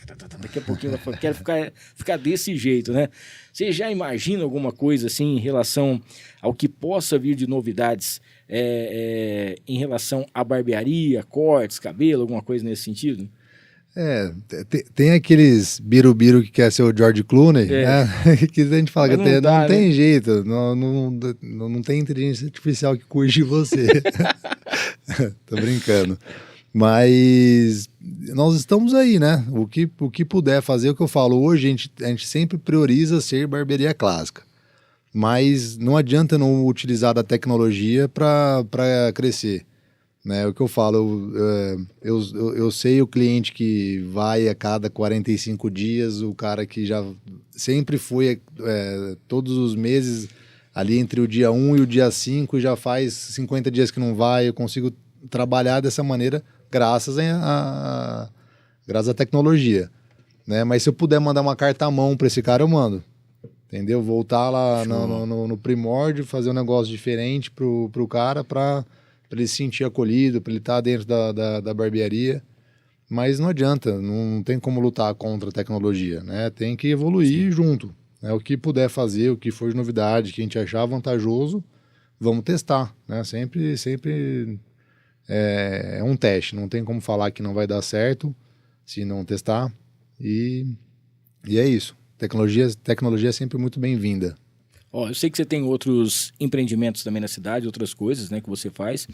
daqui a pouquinho vai falar, quero ficar desse jeito, né? Você já imagina alguma coisa assim em relação ao que possa vir de novidades em relação à barbearia, cortes, cabelo, alguma coisa nesse sentido? Tem aqueles birubiru que quer ser o George Clooney, né? Que a gente fala Mas que não tem né? jeito, não tem inteligência artificial que cuide de você. Tô brincando. Mas nós estamos aí, né? O que puder fazer, o que eu falo, hoje a gente sempre prioriza ser barbearia clássica. Mas não adianta não utilizar a tecnologia para crescer. Né, o que eu falo, eu sei o cliente que vai a cada 45 dias, o cara que já sempre foi todos os meses, ali entre o dia 1 e o dia 5, e já faz 50 dias que não vai. Eu consigo trabalhar dessa maneira graças à tecnologia. Né? Mas se eu puder mandar uma carta à mão para esse cara, eu mando. Entendeu? Voltar lá no primórdio, fazer um negócio diferente pro cara, para ele se sentir acolhido, para ele estar dentro da barbearia. Mas não adianta, não tem como lutar contra a tecnologia, né? Tem que evoluir junto. Né? O que puder fazer, o que for de novidade, que a gente achar vantajoso, vamos testar. Né? Sempre é um teste, não tem como falar que não vai dar certo se não testar. E é isso. Tecnologia é sempre muito bem-vinda. Eu sei que você tem outros empreendimentos também na cidade, outras coisas, né, que você faz,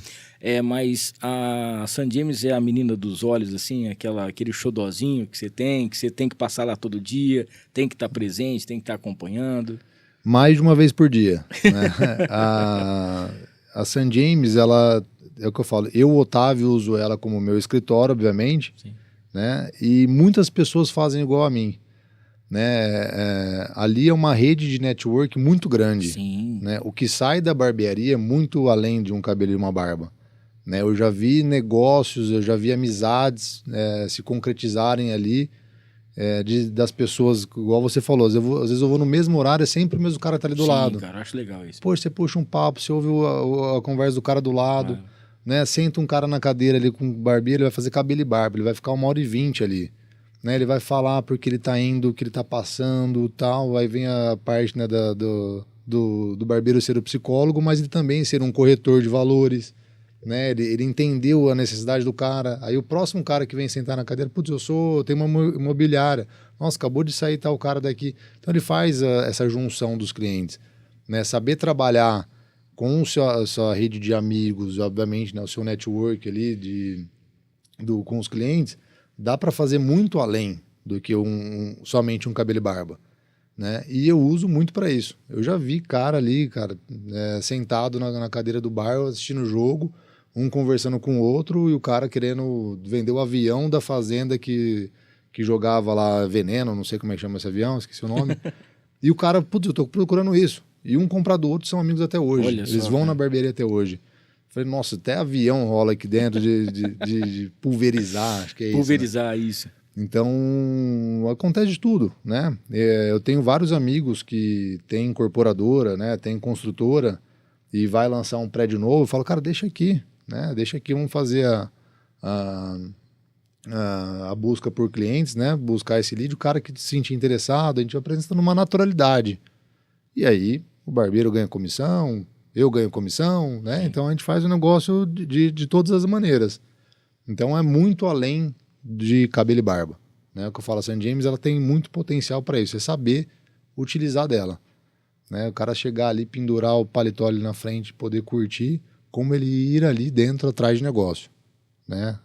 mas a San James é a menina dos olhos, assim, aquele xodózinho que você tem que passar lá todo dia, tem que estar presente, tem que estar acompanhando. Mais de uma vez por dia. Né? a San James, ela, é o que eu falo, eu, Otávio, uso ela como meu escritório, obviamente, né? E muitas pessoas fazem igual a mim. Né? Ali é uma rede de network muito grande. Sim. Né? O que sai da barbearia é muito além de um cabelo e uma barba. Né? Eu já vi negócios, eu já vi amizades se concretizarem ali, das pessoas, igual você falou, às vezes eu vou no mesmo horário, é sempre o mesmo cara tá ali do lado. Cara, acho legal isso. Pô, você puxa um papo, você ouve a conversa do cara do lado, né? Senta um cara na cadeira ali com o barbeiro, ele vai fazer cabelo e barba, ele vai ficar 1h20 ali. Né, ele vai falar porque ele tá indo, o que ele tá passando, tal. Aí vem a parte, né, do barbeiro ser o psicólogo, mas ele também ser um corretor de valores, né? Ele entendeu a necessidade do cara. Aí o próximo cara que vem sentar na cadeira, putz, eu tenho uma imobiliária. Nossa, acabou de sair tal cara daqui. Então ele faz essa junção dos clientes, né? Saber trabalhar com a sua rede de amigos, obviamente, né, o seu network ali com os clientes. Dá para fazer muito além do que somente um cabelo e barba, né? E eu uso muito para isso. Eu já vi cara ali, sentado na cadeira do bar assistindo o jogo, um conversando com o outro e o cara querendo vender o avião da fazenda que jogava lá veneno, não sei como é que chama esse avião, esqueci o nome. E o cara, putz, eu tô procurando isso. E um compra do outro, são amigos até hoje. Olha Eles só, vão cara. na barbearia até hoje. Falei, nossa, até avião rola aqui dentro de pulverizar, acho que é Pulverizar isso. Então, acontece de tudo, né? Eu tenho vários amigos que têm incorporadora, né? Tem construtora e vai lançar um prédio novo. Eu falo, cara, deixa aqui, né? Deixa aqui, vamos fazer a busca por clientes, né? Buscar esse lead, o cara que se sentir interessado, a gente vai apresentando uma naturalidade. E aí, o barbeiro ganha comissão, eu ganho comissão, né? Então a gente faz o negócio de todas as maneiras. Então é muito além de cabelo e barba. Né? O que eu falo, a San James, ela tem muito potencial para isso, é saber utilizar dela. Né? O cara chegar ali, pendurar o paletó ali na frente, poder curtir, como ele ir ali dentro, atrás de negócio. Né?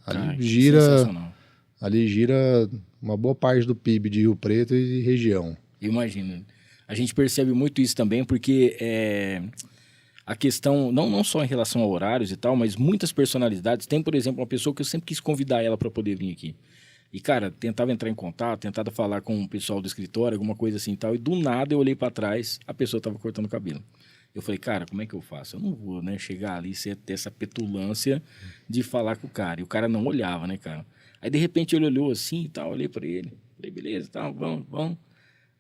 Ali gira uma boa parte do PIB de Rio Preto e região. Imagina. A gente percebe muito isso também, porque a questão, não só em relação a horários e tal, mas muitas personalidades. Tem, por exemplo, uma pessoa que eu sempre quis convidar ela para poder vir aqui. E, cara, tentava entrar em contato, tentava falar com o pessoal do escritório, alguma coisa assim e tal. E do nada eu olhei para trás, a pessoa tava cortando o cabelo. Eu falei, cara, como é que eu faço? Eu não vou, né, chegar ali e ter essa petulância de falar com o cara. E o cara não olhava, né, cara? Aí, de repente, ele olhou assim e tal, olhei para ele. Falei, beleza, tá, vamos.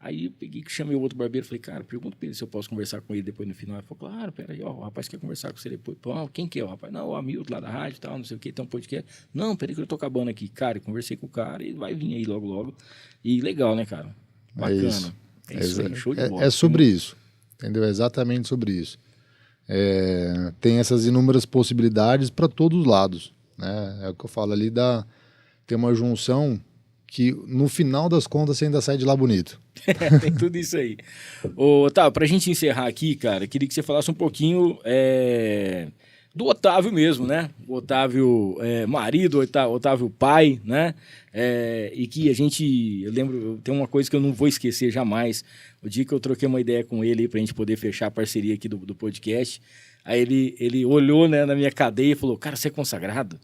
Aí eu peguei, chamei o outro barbeiro, falei, cara, pergunta pra ele se eu posso conversar com ele depois no final. Ele falou, claro, peraí, ó, o rapaz quer conversar com você depois. Pô, quem que é o rapaz? Não, o Hamilton lá da rádio e tal, não sei o que, tem um podcast. Não, peraí que eu tô acabando aqui. Cara, eu conversei com o cara e vai vir aí logo. E legal, né, cara? Bacana. É isso aí, show de bola. É sobre isso, entendeu? É exatamente sobre isso. Tem essas inúmeras possibilidades para todos os lados, né? É o que eu falo ali, tem uma junção que no final das contas você ainda sai de lá bonito. Tem tudo isso aí. Tá, pra gente encerrar aqui, cara, queria que você falasse um pouquinho do Otávio mesmo, né? O Otávio marido, Otávio pai, né? E que eu lembro, tem uma coisa que eu não vou esquecer jamais. O dia que eu troquei uma ideia com ele pra gente poder fechar a parceria aqui do podcast, aí ele olhou, né, na minha cadeia e falou, cara, você é consagrado?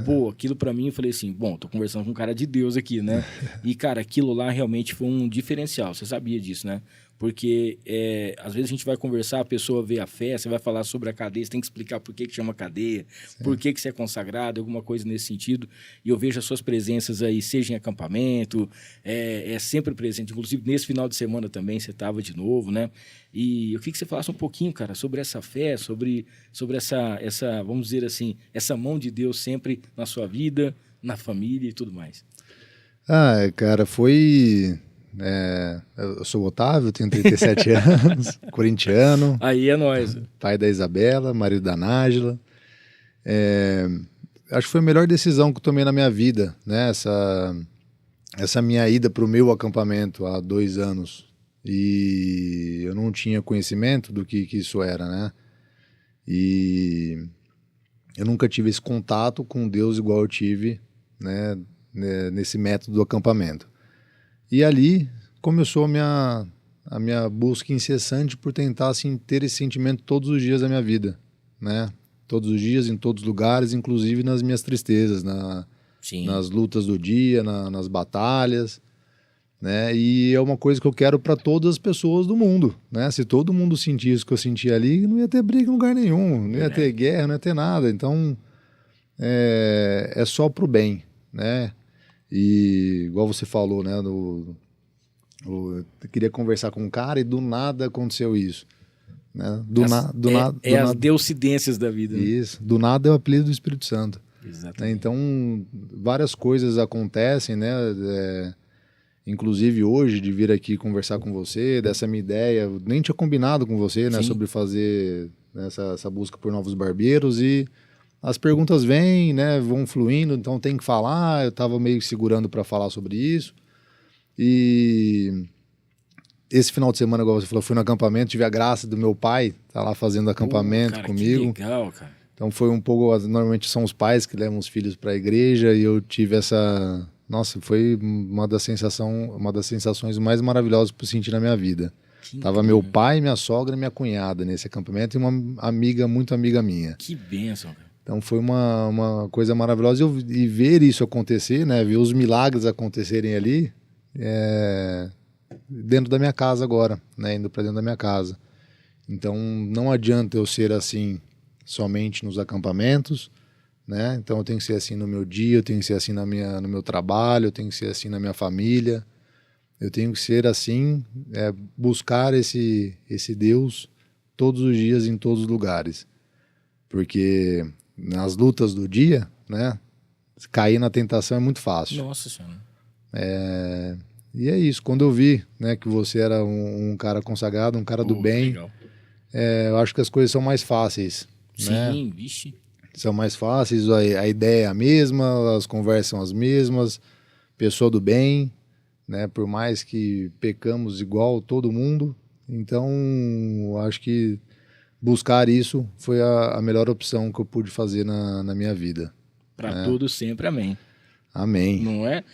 Pô, aquilo pra mim, eu falei assim, bom, tô conversando com um cara de Deus aqui, né? E, cara, aquilo lá realmente foi um diferencial, você sabia disso, né? Porque, às vezes a gente vai conversar, a pessoa vê a fé, você vai falar sobre a cadeia, você tem que explicar por que chama cadeia, por que você é consagrado, alguma coisa nesse sentido. E eu vejo as suas presenças aí, seja em acampamento, sempre presente. Inclusive, nesse final de semana também você estava de novo, né? E eu queria que você falasse um pouquinho, cara, sobre essa fé, sobre essa, vamos dizer assim, essa mão de Deus sempre na sua vida, na família e tudo mais. Cara, foi... eu sou o Otávio, tenho 37 anos, corintiano. Aí é nóis. Pai da Isabela, marido da Nájila. Acho que foi a melhor decisão que eu tomei na minha vida, né? Essa minha ida para o meu acampamento há 2 anos. E eu não tinha conhecimento do que isso era, né? E eu nunca tive esse contato com Deus igual eu tive, né? Nesse método do acampamento. E ali começou a minha busca incessante por tentar assim, ter esse sentimento todos os dias da minha vida, né? Todos os dias, em todos os lugares, inclusive nas minhas tristezas, nas lutas do dia, nas batalhas, né? E é uma coisa que eu quero para todas as pessoas do mundo, né? Se todo mundo sentisse isso que eu sentia ali, não ia ter briga em lugar nenhum, não ia ter guerra, não ia ter nada. Então, é só pro bem, né? E igual você falou, né? Eu queria conversar com um cara e do nada aconteceu isso, né? Do nada. As deucidências da vida. Isso. Do nada é o apelido do Espírito Santo. Exatamente. Né? Então, várias coisas acontecem, né? Inclusive hoje, de vir aqui conversar com você, dessa minha ideia, eu nem tinha combinado com você, né? Sobre fazer essa busca por novos barbeiros e as perguntas vêm, né? Vão fluindo, então tem que falar. Eu estava meio segurando para falar sobre isso. E esse final de semana, igual você falou, fui no acampamento, tive a graça do meu pai, tá lá fazendo acampamento cara, comigo. Que legal, cara. Então foi um pouco, normalmente são os pais que levam os filhos para a igreja e eu tive essa, nossa, foi uma das sensações mais maravilhosas que eu senti na minha vida. Tava meu pai, minha sogra e minha cunhada nesse acampamento e uma amiga, muito amiga minha. Que bênção, cara. Então foi uma coisa maravilhosa e ver isso acontecer, né? Ver os milagres acontecerem ali, dentro da minha casa agora, né? Indo para dentro da minha casa. Então não adianta eu ser assim somente nos acampamentos, né? Então eu tenho que ser assim no meu dia, eu tenho que ser assim no meu trabalho, eu tenho que ser assim na minha família. Eu tenho que ser assim, buscar esse Deus todos os dias, em todos os lugares. Porque nas lutas do dia, né, cair na tentação é muito fácil. Nossa Senhora. E é isso. Quando eu vi, né, que você era um cara consagrado, um cara do bem, eu acho que as coisas são mais fáceis. Sim, né? Vixe. São mais fáceis, a ideia é a mesma, as conversas são as mesmas, pessoa do bem, né? Por mais que pecamos igual todo mundo. Então, acho que buscar isso foi a melhor opção que eu pude fazer na minha vida. Para todos sempre, amém. Amém. Não é?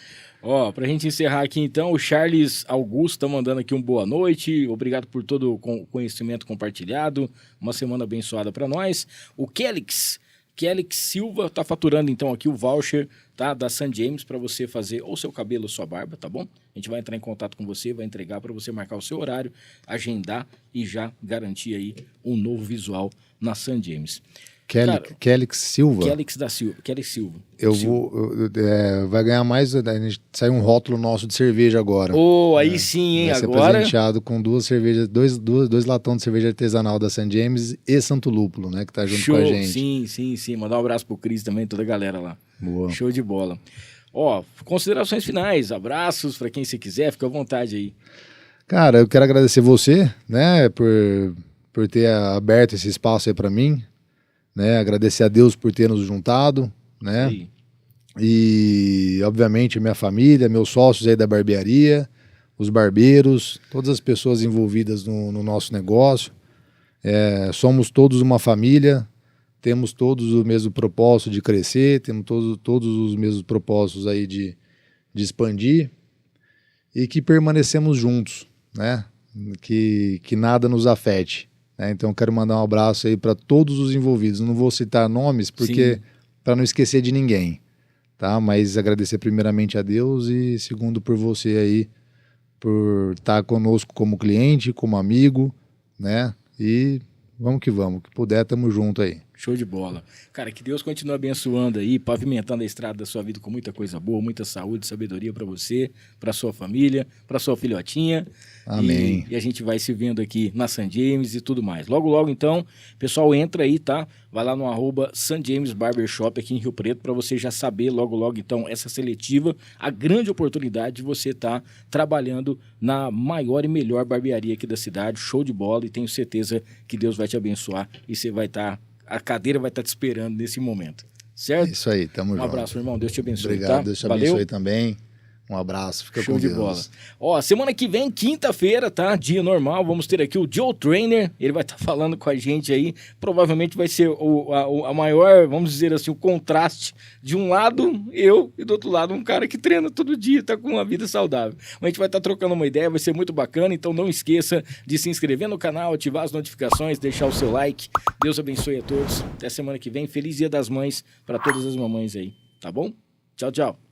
Ó, pra gente encerrar aqui então, o Charles Augusto tá mandando aqui um boa noite, obrigado por todo o conhecimento compartilhado, uma semana abençoada para nós. O Kelix Silva tá faturando então aqui o voucher, tá, da St. James para você fazer ou seu cabelo ou sua barba, tá bom? A gente vai entrar em contato com você, vai entregar para você marcar o seu horário, agendar e já garantir aí um novo visual na St. James. Kelix Silva. Kelix Silva. Vai ganhar mais. A gente sai um rótulo nosso de cerveja agora. Aí sim, hein? Vai ser Agora. presenteado com 2 cervejas, dois latões de cerveja artesanal da St. James e Santo Lúpulo, né? Que tá junto Show. com a gente. Sim. Mandar um abraço pro Cris também, toda a galera lá. Boa. Show de bola. Ó, considerações finais, abraços para quem você quiser, fica à vontade aí. Cara, eu quero agradecer você, né? Por ter aberto esse espaço aí para mim. Né, agradecer a Deus por ter nos juntado, né? Sim. E obviamente minha família, meus sócios aí da barbearia, os barbeiros, todas as pessoas envolvidas no nosso negócio. Somos todos uma família, temos todos o mesmo propósito de crescer, temos todos os mesmos propósitos aí de expandir e que permanecemos juntos, né? Que nada nos afete. Então quero mandar um abraço aí para todos os envolvidos. Não vou citar nomes porque para não esquecer de ninguém, tá? Mas agradecer primeiramente a Deus e segundo por você aí por estar conosco como cliente, como amigo, né? E vamos, que puder, tamo junto aí. Show de bola. Cara, que Deus continue abençoando aí, pavimentando a estrada da sua vida com muita coisa boa, muita saúde, sabedoria para você, para sua família, para sua filhotinha. Amém. E a gente vai se vendo aqui na St. James e tudo mais. Logo, então, pessoal, entra aí, tá? Vai lá no @St. James Barbershop aqui em Rio Preto para você já saber logo, então, essa seletiva, a grande oportunidade de você estar trabalhando na maior e melhor barbearia aqui da cidade. Show de bola, e tenho certeza que Deus vai te abençoar e você vai estar... A cadeira vai estar te esperando nesse momento, certo? Isso aí, tamo junto. Um abraço, meu irmão. Deus te abençoe. Obrigado, tá? Deus te Valeu. abençoe também. Um abraço, fica Show com de Deus. bola. Ó, semana que vem, quinta-feira, tá? Dia normal, vamos ter aqui o Joe Trainer. Ele vai estar falando com a gente aí. Provavelmente vai ser a maior, vamos dizer assim, o contraste. De um lado, eu, e do outro lado, um cara que treina todo dia, tá com uma vida saudável. A gente vai estar trocando uma ideia, vai ser muito bacana. Então não esqueça de se inscrever no canal, ativar as notificações, deixar o seu like. Deus abençoe a todos. Até semana que vem. Feliz Dia das Mães para todas as mamães aí, tá bom? Tchau, tchau.